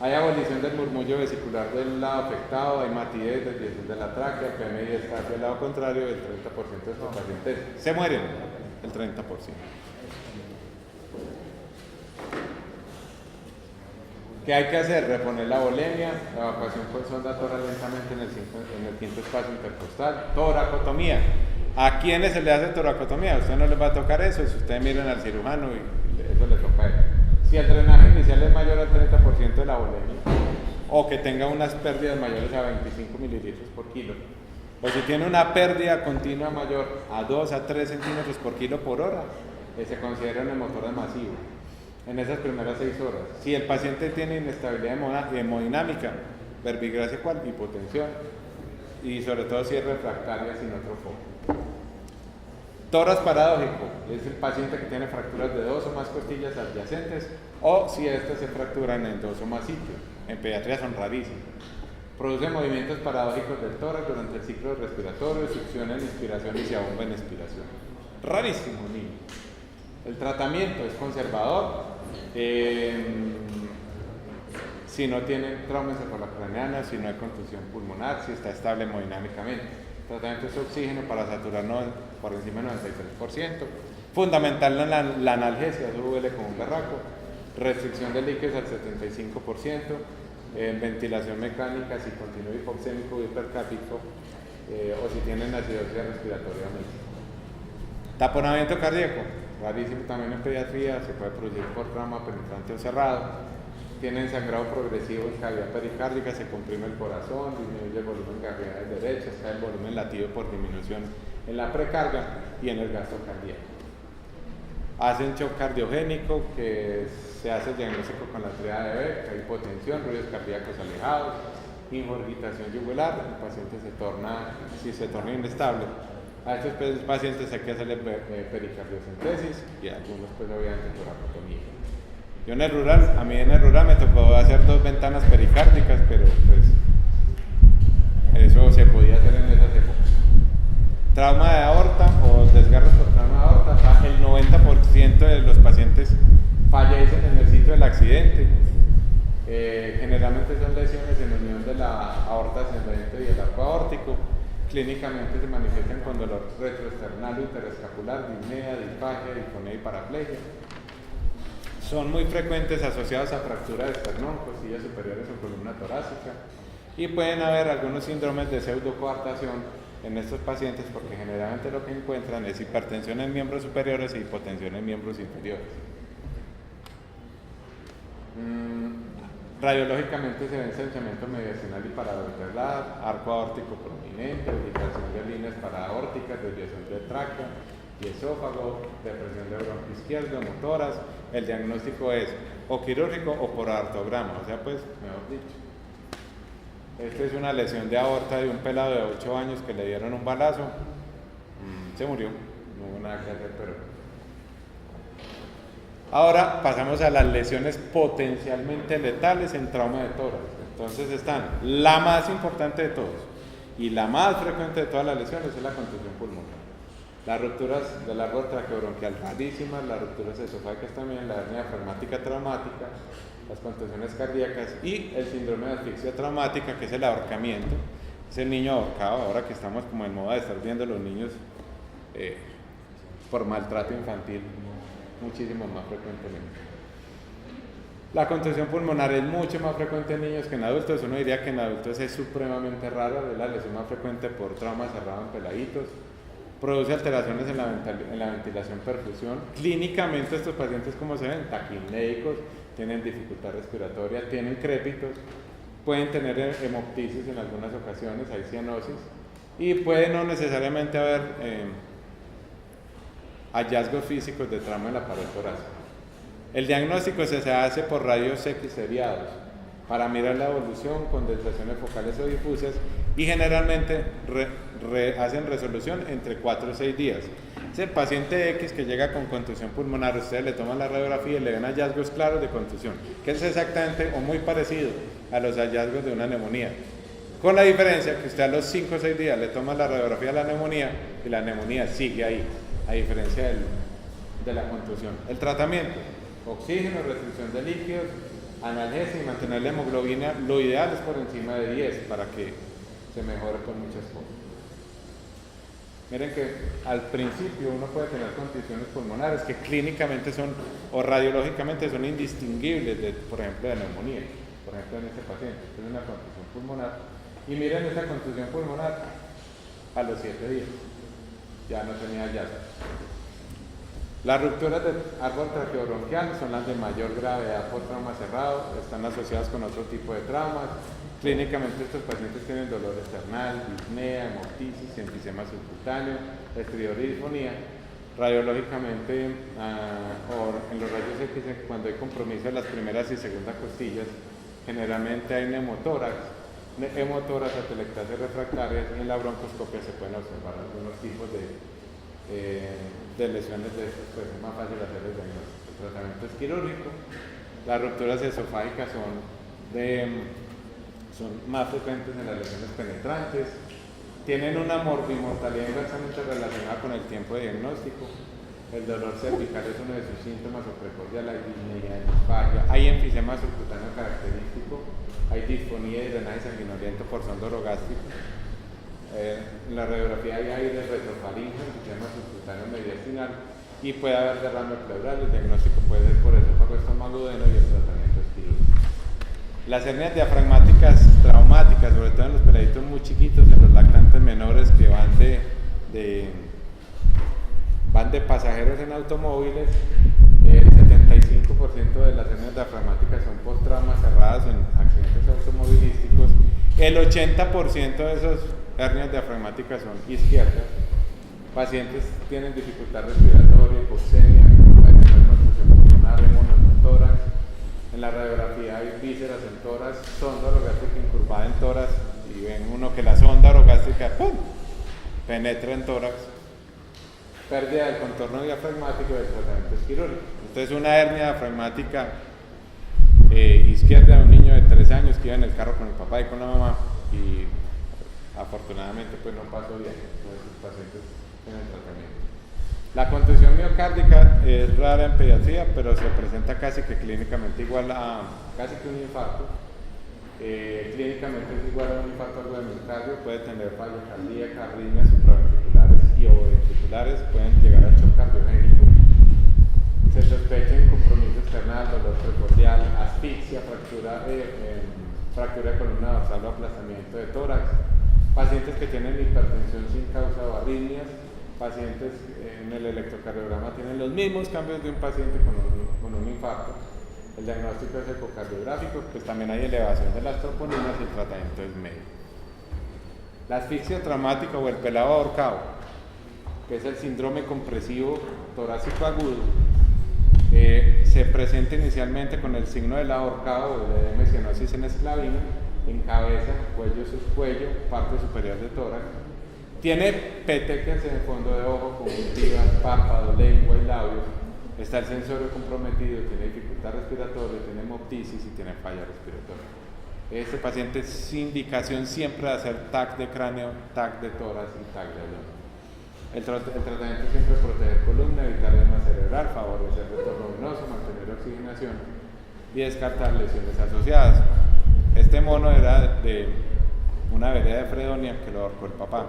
hay abolición del murmullo vesicular del lado afectado, hay matidez, desviación de la tráquea, el PMI está hacia el lado contrario, el 30% de estos pacientes se mueren, el 30%. ¿Qué hay que hacer? Reponer la volemia, la evacuación con sonda tórax lentamente en el quinto espacio intercostal, toracotomía. ¿A quiénes se le hace toracotomía? A usted no les va a tocar eso, si ustedes miran al cirujano y eso le toca a él. Si el drenaje inicial es mayor al 30% de la volemia, o que tenga unas pérdidas mayores a 25 mililitros por kilo, o si tiene una pérdida continua mayor a 2 a 3 centímetros por kilo por hora, se considera un hemotórax masivo en esas primeras 6 horas. Si el paciente tiene inestabilidad hemodinámica, verbigracia cual, hipotensión, y sobre todo si es refractaria sin otro foco. Tórax paradójico es el paciente que tiene fracturas de 2 o más costillas adyacentes o si estas se fracturan en 2 o más sitios. En pediatría son rarísimos. Produce movimientos paradójicos del tórax durante el ciclo respiratorio, succión en inspiración y se abomba en expiración. Rarísimo, niño. El tratamiento es conservador. Si no tiene trauma encefalocraneano, si no hay contusión pulmonar, si está estable hemodinámicamente. El tratamiento es oxígeno para saturarnos por encima del 93%. Fundamental la analgesia, eso duele como un berraco. Restricción de líquidos al 75%. Ventilación mecánica si continúa hipoxémico o hipercápico o si tienen acidosis respiratoria mixta. Taponamiento cardíaco, rarísimo también en pediatría, se puede producir por trauma penetrante o cerrado. Tienen sangrado progresivo en cavidad pericárdica, se comprime el corazón, disminuye el volumen cardiaco derecho, cae el volumen latido por disminución en la precarga y en el gasto cardíaco. Hacen shock cardiogénico, que se hace diagnóstico con la triada de Beck, hay hipotensión, ruidos cardíacos alejados, ingurgitación yugular, el paciente se torna inestable. A estos pacientes hay que hacerle pericardiocentesis y a algunos pues obviamente toracotomía. Yo a mí en el rural me tocó hacer 2 ventanas pericárdicas, pero pues eso se podía hacer en esas épocas. Trauma de aorta o desgarros por trauma de aorta, el 90% de los pacientes fallecen en el sitio del accidente. Generalmente son lesiones en unión de la aorta Clínicamente se manifiestan con dolor retroesternal o interescapular, disnea, disfagia, disfonía y paraplegia. Son muy frecuentes asociados a fractura de esternón, costillas superiores o columna torácica. Y pueden haber algunos síndromes de pseudocoartación en estos pacientes porque generalmente lo que encuentran es hipertensión en miembros superiores e hipotensión en miembros inferiores. Radiológicamente se ve ensanchamiento mediastinal y paravertebral, arco aórtico prominente, habilitación de líneas paraórticas, desviación de tráquea y esófago, depresión de bronquio izquierdo, motoras. El diagnóstico es o quirúrgico o por aortograma, o sea, pues, mejor dicho. Esta es una lesión de aorta de un pelado de 8 años que le dieron un balazo, se murió, no hubo nada que hacer, pero... Ahora pasamos a las lesiones potencialmente letales en trauma de tórax. Entonces están la más importante de todos y la más frecuente de todas las lesiones es la contusión pulmonar. Las rupturas del árbol traqueobronquial rarísimas, las rupturas esofágicas también, la hernia diafragmática traumática, las contusiones cardíacas y el síndrome de asfixia traumática, que es el ahorcamiento. Es el niño ahorcado, ahora que estamos como en moda de estar viendo a los niños por maltrato infantil muchísimo más frecuentemente. La contusión pulmonar es mucho más frecuente en niños que en adultos. Uno diría que en adultos es supremamente raro, es la lesión más frecuente por trauma cerrado en peladitos. Produce alteraciones en la ventilación perfusión. Clínicamente estos pacientes, como se ven, taquipnéicos, tienen dificultad respiratoria, tienen crépitos, pueden tener hemoptisis en algunas ocasiones, hay cianosis, y puede no necesariamente haber hallazgos físicos de trauma en la pared torácica. El diagnóstico se hace por rayos X seriados para mirar la evolución con desviaciones focales o difusas y generalmente hacen resolución entre 4 o 6 días. Es el paciente X que llega con contusión pulmonar, ustedes le toman la radiografía y le ven hallazgos claros de contusión, que es exactamente o muy parecido a los hallazgos de una neumonía, con la diferencia que usted a los 5 o 6 días le toma la radiografía de la neumonía y la neumonía sigue ahí, a diferencia de la contusión. El tratamiento: oxígeno, restricción de líquidos, analgesia y mantener la hemoglobina. Lo ideal es por encima de 10 para que se mejore por muchas cosas. Miren que al principio uno puede tener contusiones pulmonares que clínicamente son o radiológicamente son indistinguibles de, por ejemplo, de neumonía. Por ejemplo, en este paciente tiene una contusión pulmonar y miren esa contusión pulmonar a los 7 días ya no tenía hallazgo. Las rupturas del árbol traqueobronquial son las de mayor gravedad por trauma cerrado, están asociadas con otro tipo de traumas. Clínicamente estos pacientes tienen dolor esternal, disnea, hemoptisis, enfisema subcutáneo, estridor y disfonía. Radiológicamente o en los rayos X, cuando hay compromiso de las primeras y segundas costillas, generalmente hay neumotórax, atelectasias refractarias, y en la broncoscopia se pueden observar algunos tipos de lesiones de estos, pues es más fácil hacer el diagnóstico. El tratamiento es quirúrgico. Las rupturas esofágicas son más frecuentes en las lesiones penetrantes, tienen una morbimortalidad inversamente relacionada con el tiempo de diagnóstico. El dolor cervical es uno de sus síntomas o precordial, hay disnea, disfagia, hay enfisema subcutáneo característico, hay disfonía y drenaje sanguinolento por sonda orogástrica. En la radiografía hay aire retrofaringeo, enfisema subcutáneo mediastinal y puede haber derrame pleural. El diagnóstico puede ser por esófago estomagoduodeno y el tratamiento es quirúrgico. Las hernias diafragmáticas traumáticas, sobre todo en los peladitos muy chiquitos, en los lactantes menores que van de pasajeros en automóviles, el 75% de las hernias diafragmáticas son post-traumas cerradas en accidentes automovilísticos. El 80% de esas hernias diafragmáticas son izquierdas. Pacientes tienen dificultad respiratoria, hipoxemia, pueden tener contusión pulmonar, hemonotórax. En la radiografía hay vísceras en tórax, sonda orogástrica incurvada en tórax, y ven uno que la sonda orogástrica ¡pum!, penetra en tórax. Pérdida del contorno diafragmático, del tratamiento es quirúrgico. Entonces, una hernia diafragmática izquierda de un niño de 3 años que iba en el carro con el papá y con la mamá, y afortunadamente pues no pasó bien, nuestros pacientes tienen tratamiento. La contusión miocárdica es rara en pediatría, pero se presenta casi que clínicamente igual a casi que un infarto. Clínicamente es igual a un infarto agudo de miocardio, puede tener falla cardíaca, arritmias supraventriculares y o ventriculares, pueden llegar a shock cardiogénico. Se sospecha en compromiso external, dolor precordial, asfixia, fractura de columna dorsal o aplastamiento de tórax, pacientes que tienen hipertensión sin causa o arritmias, pacientes en el electrocardiograma tienen los mismos cambios de un paciente con un infarto. El diagnóstico es ecocardiográfico, pues también hay elevación de las troponinas y el tratamiento es médico. La asfixia traumática o el pelado ahorcado, que es el síndrome compresivo torácico agudo, se presenta inicialmente con el signo del ahorcado o de edema y cianosis en esclavina, en cabeza, cuello, subcuello, parte superior de tórax. Tiene petequias en el fondo de ojo, conjuntivas, párpado, lengua y labios. Está el sensorio comprometido, tiene dificultad respiratoria, tiene hemoptisis y tiene falla respiratoria. Este paciente es indicación siempre de hacer TAC de cráneo, TAC de tórax y TAC de abdomen. El tratamiento siempre es proteger columna, evitar edema cerebral, favorecer retorno venoso, mantener oxigenación y descartar lesiones asociadas. Este mono era de una vereda de Fredonia que lo ahorcó el papá.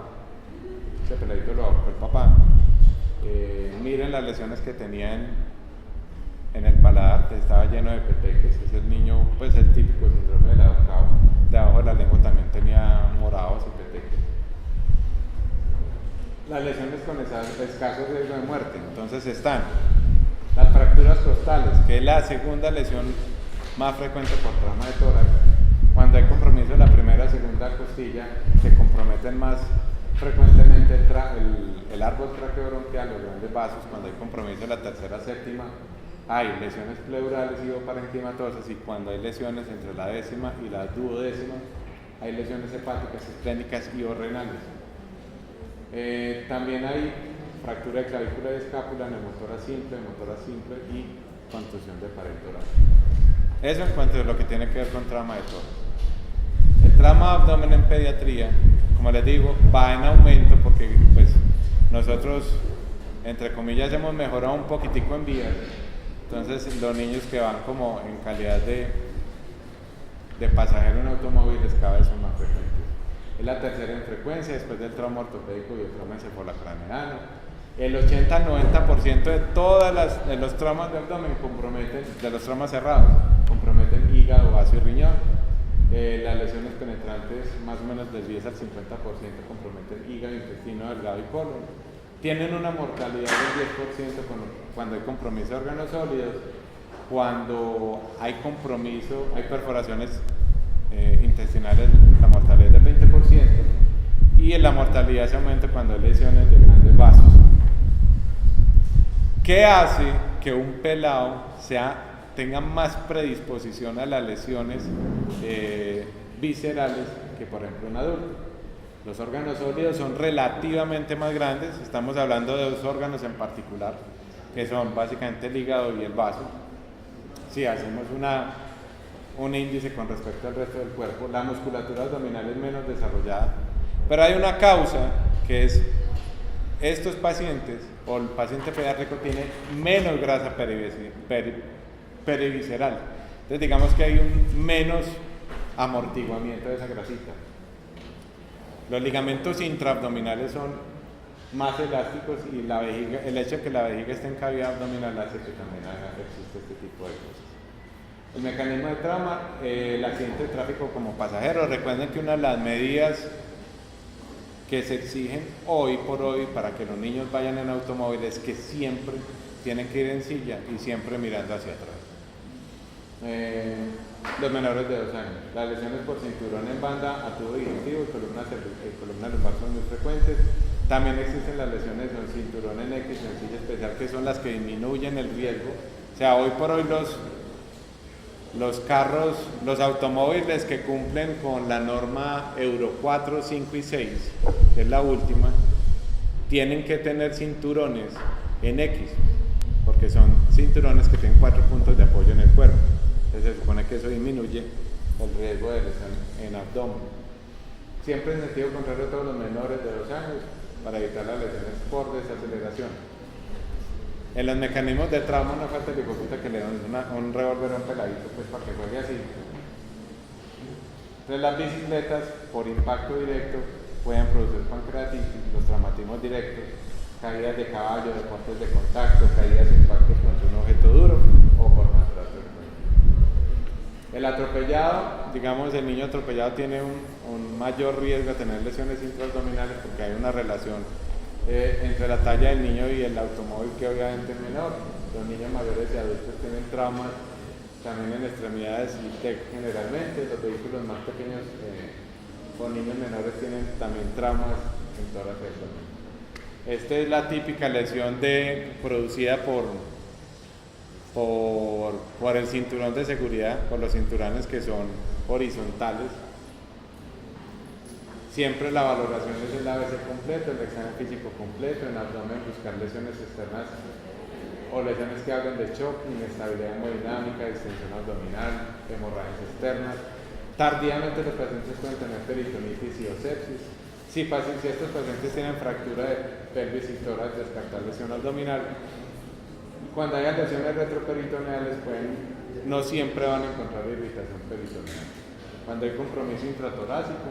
Ese peladito lo ahorcó el papá. Miren las lesiones que tenía en el paladar, que estaba lleno de peteques. Ese es el niño, pues el típico síndrome del ahorcado. Debajo de la lengua también tenía morados y peteques. Las lesiones con escaso riesgo de muerte. Entonces están las fracturas costales, que es la segunda lesión más frecuente por trauma de tórax. Cuando hay compromiso de la primera y segunda costilla, se comprometen más frecuentemente el árbol traqueobronquial, los grandes vasos. Cuando hay compromiso de la tercera séptima, hay lesiones pleurales y o parenquimatosas, y cuando hay lesiones entre la décima y la duodécima, hay lesiones hepáticas, esplénicas y o renales. También hay fractura de clavícula y escápula, neumotora simple y contusión de pared torácica. Eso en cuanto a lo que tiene que ver con trauma de tórax. El trauma de abdomen en pediatría, como les digo, va en aumento porque pues nosotros, entre comillas, hemos mejorado un poquitico en vías. Entonces los niños que van como en calidad de pasajero en automóviles cada vez son más frecuentes. Es la tercera en frecuencia después del trauma ortopédico y el trauma encefalocraneano. El 80 al 90% de todos los traumas de abdomen comprometen, de los traumas cerrados, comprometen hígado, vaso y riñón. Las lesiones penetrantes, más o menos del 10 al 50%, comprometen hígado, intestino delgado y colon. Tienen una mortalidad del 10% cuando hay compromiso de órganos sólidos. Cuando hay compromiso, hay perforaciones intestinales, la mortalidad es del 20%, y la mortalidad se aumenta cuando hay lesiones de grandes vasos. ¿Qué hace que un pelado tenga más predisposición a las lesiones viscerales que, por ejemplo, un adulto? Los órganos sólidos son relativamente más grandes. Estamos hablando de dos órganos en particular, que son básicamente el hígado y el vaso. Si hacemos un índice con respecto al resto del cuerpo, la musculatura abdominal es menos desarrollada, pero hay una causa que es estos pacientes, o el paciente pediátrico tiene menos grasa perivisceral. Entonces digamos que hay un menos amortiguamiento de esa grasita. Los ligamentos intraabdominales son más elásticos y la vejiga, el hecho de que la vejiga esté en cavidad abdominal hace que también existe este tipo de cosas. El mecanismo de trauma, el accidente de tráfico como pasajero. Recuerden que una de las medidas que se exigen hoy por hoy para que los niños vayan en automóvil es que siempre tienen que ir en silla y siempre mirando hacia atrás. Los menores de 2 años. Las lesiones por cinturón en banda a tubo digestivo y columna lumbar son muy frecuentes. También existen las lesiones en cinturón en X o en silla especial, que son las que disminuyen el riesgo. O sea, hoy por hoy los carros, los automóviles que cumplen con la norma Euro 4, 5 y 6, que es la última, tienen que tener cinturones en X, porque son cinturones que tienen 4 puntos de apoyo en el cuerpo. Entonces se supone que eso disminuye el riesgo de lesión en abdomen. Siempre en sentido contrario a todos los menores de 2 años, para evitar las lesiones por desaceleración. En los mecanismos de trauma, una falta de hipócrita que le dan un revólver a un peladito, pues para que juegue así. Entonces las bicicletas, por impacto directo, pueden producir pancreatitis, los traumatismos directos, caídas de caballo, deportes de contacto, caídas e impactos contra un objeto duro o por maltrato del cuerpo. El atropellado, digamos, el niño atropellado tiene un mayor riesgo de tener lesiones intraabdominales porque hay una relación entre la talla del niño y el automóvil que obviamente es menor. Los niños mayores y adultos tienen traumas también en extremidades y generalmente los vehículos más pequeños con niños menores tienen también traumas en tórax y abdomen. Esta es la típica lesión producida por el cinturón de seguridad, por los cinturones que son horizontales. Siempre la valoración es el ABC completo, el examen físico completo, en abdomen buscar lesiones externas o lesiones que hablen de shock, inestabilidad hemodinámica, distensión abdominal, hemorragias externas. Tardíamente los pacientes pueden tener peritonitis y o sepsis. Si estos pacientes tienen fractura de pelvis y tórax, descartar lesión abdominal. Cuando haya lesiones retroperitoneales, no siempre van a encontrar irritación peritoneal. Cuando hay compromiso intratorácico,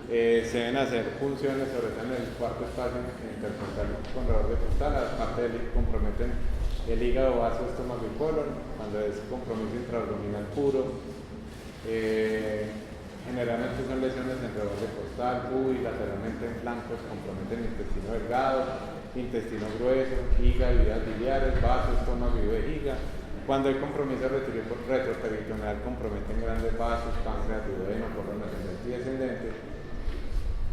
se deben hacer funciones, sobre todo en el cuarto espacio intercostal con dolor de costal, aparte que comprometen el hígado, vaso, estómago y colon. Cuando es compromiso intraabdominal puro, generalmente son lesiones en dolor de costal, y lateralmente en flancos, comprometen intestino delgado, intestino grueso, hígado, vías biliares, vaso, estómago y vejiga. Cuando hay compromiso retroperitoneal, comprometen grandes vasos, páncreas, duodeno, colon ascendente y descendente,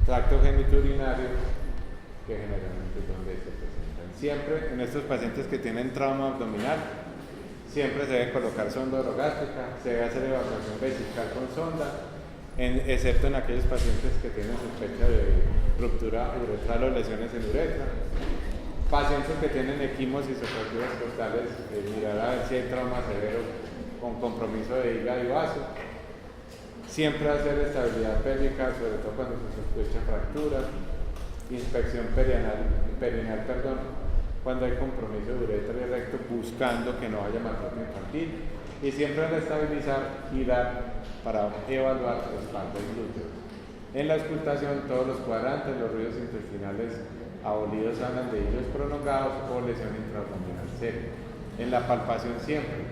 tracto genitourinario, que generalmente es donde se presentan. Siempre en estos pacientes que tienen trauma abdominal, siempre se debe colocar sonda orogástrica, se debe hacer evacuación vesical con sonda, excepto en aquellos pacientes que tienen sospecha de ruptura uretral o lesiones en uretra. Pacientes que tienen equimosis o fracturas costales, mirar a ver si hay trauma severo con compromiso de hígado y vaso. Siempre hacer estabilidad pélvica, sobre todo cuando se sospecha fractura. Inspección perineal, cuando hay compromiso de uretra y recto, buscando que no haya maltrato infantil. Y siempre al estabilizar, girar para evaluar espalda y glúteo. En la auscultación, todos los cuadrantes, los ruidos intestinales abolidos hablan de hilos prolongados o lesión intraabdominal seria. En la palpación siempre,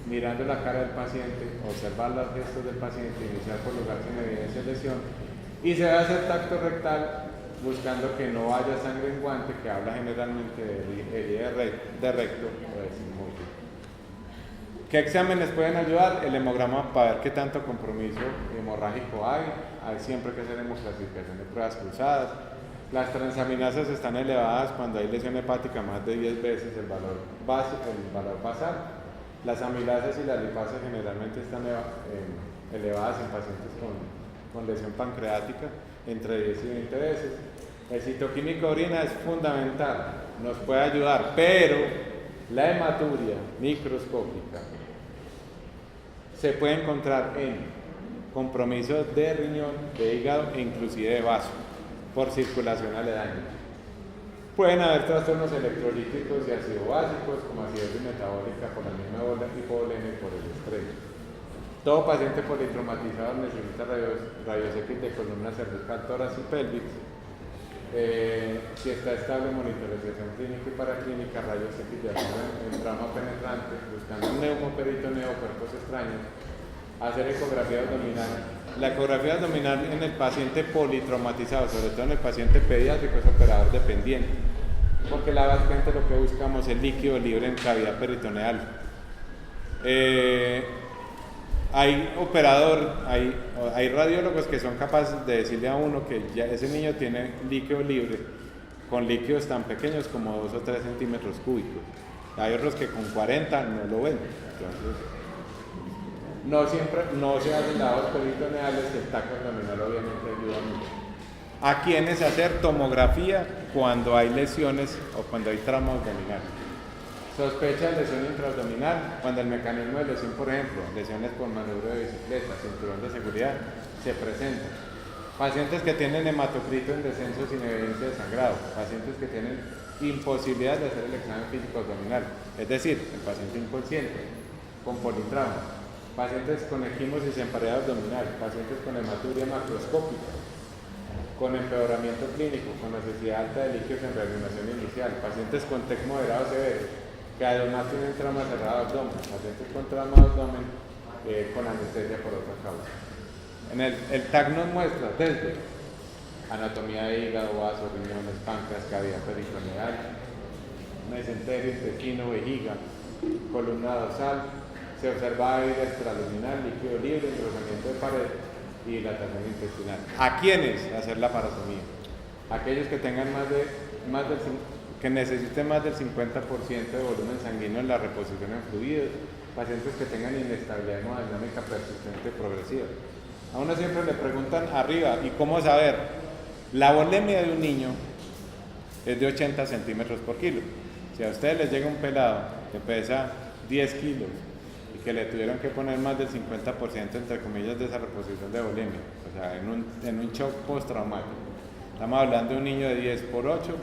mirando la cara del paciente, observar los gestos del paciente, iniciar por lugar sin evidencia de lesión, y se debe hacer tacto rectal buscando que no haya sangre en guante, que habla generalmente de herida de recto o de sigmoide. ¿Qué exámenes pueden ayudar? El hemograma para ver qué tanto compromiso hemorrágico hay siempre que hacer hemoclasificación de pruebas cruzadas. Las transaminasas están elevadas cuando hay lesión hepática más de 10 veces el valor basal. Las amilasas y las lipasas generalmente están elevadas en pacientes con lesión pancreática, entre 10 y 20 veces. El citoquímico de orina es fundamental, nos puede ayudar, pero la hematuria microscópica se puede encontrar en compromiso de riñón, de hígado e inclusive de vaso, por circulación aledaña. Pueden haber trastornos electrolíticos y ácido básicos, como acidosis metabólica por la misma hipovolemia y por el estrés. Todo paciente politraumatizado necesita rayos X de columna cervical, tórax y pelvis. Si está estable, monitorización clínica y paraclínica, rayos X de abdomen en trauma penetrante, buscando un neumoperitoneo o cuerpos extraños. Hacer ecografía abdominal. La ecografía abdominal en el paciente politraumatizado, sobre todo en el paciente pediátrico, es operador dependiente, porque básicamente lo que buscamos es líquido libre en cavidad peritoneal. Hay radiólogos que son capaces de decirle a uno que ya ese niño tiene líquido libre con líquidos tan pequeños como 2 o 3 centímetros cúbicos. Hay otros que con 40 no lo ven. Entonces, no se hacen lavados peritoneales, el tacto abdominal obviamente ayuda mucho. A quienes hacer tomografía cuando hay lesiones o cuando hay trauma abdominal. Sospecha de lesión intraabdominal cuando el mecanismo de lesión, por ejemplo, lesiones por maniobra de bicicleta, cinturón de seguridad, se presenta. Pacientes que tienen hematocrito en descenso sin evidencia de sangrado, pacientes que tienen imposibilidad de hacer el examen físico abdominal, es decir, el paciente inconsciente, con politrauma. pacientes con equimosis en pared abdominal, pacientes con hematuria macroscópica, con empeoramiento clínico, con necesidad alta de líquidos en reanimación inicial, pacientes con TEC moderado severo, que además tienen trauma cerrado abdomen, pacientes con trauma de abdomen con anestesia por otra causa. El TAC nos muestra desde anatomía de hígado, vaso, riñones, páncreas, cavidad peritoneal, mesenterio, intestino, vejiga, columna dorsal, se observa aire extraluminal, líquido libre, engrosamiento de pared y dilatación intestinal. ¿A quiénes hacer la paratomía? Aquellos que tengan que necesiten más del 50% de volumen sanguíneo en la reposición en fluidos, pacientes que tengan inestabilidad hemodinámica persistente progresiva. A uno siempre le preguntan arriba, ¿y cómo saber? La volemia de un niño es de 80 centímetros por kilo. Si a ustedes les llega un pelado que pesa 10 kilos y que le tuvieron que poner más del 50% entre comillas de esa reposición de volemia, o sea, en un shock postraumático, estamos hablando de un niño de 10 por 8,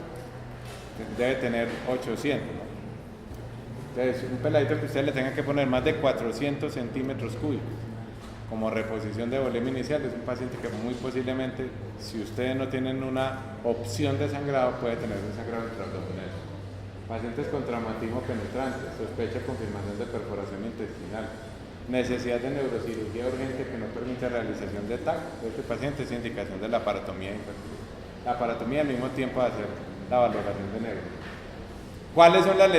debe tener 800. Entonces, un peladito que usted le tenga que poner más de 400 centímetros cúbicos como reposición de volemia inicial es un paciente que muy posiblemente, si ustedes no tienen una opción de sangrado, puede tener un sangrado intraabdominal. Pacientes con traumatismo penetrante, sospecha de confirmación de perforación intestinal, necesidad de neurocirugía urgente que no permite realización de TAC. Este paciente es indicación de la paratomía infantil. La paratomía al mismo tiempo de hacer la valoración de neuro. ¿Cuáles son las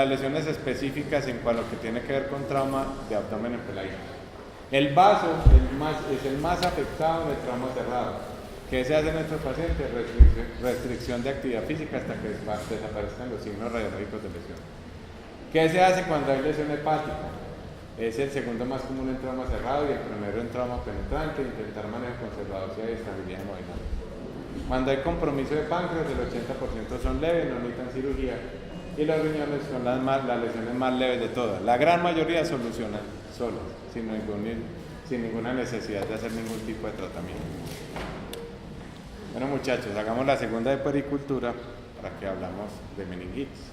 lesiones específicas en cuanto a lo que tiene que ver con trauma de abdomen en peladito? El vaso es el más afectado en el trauma cerrado. ¿Qué se hace en estos pacientes? Restricción de actividad física hasta que desaparezcan los signos radiológicos de lesión. ¿Qué se hace cuando hay lesión hepática? Es el segundo más común en trauma cerrado y el primero en trauma penetrante, intentar manejo conservador si hay estabilidad hemodinámica. Cuando hay compromiso de páncreas, el 80% son leves, no necesitan cirugía, y los riñones son las lesiones más leves de todas. La gran mayoría solucionan solas, sin ninguna necesidad de hacer ningún tipo de tratamiento. Bueno muchachos, hagamos la segunda de puericultura para que hablamos de meningitis.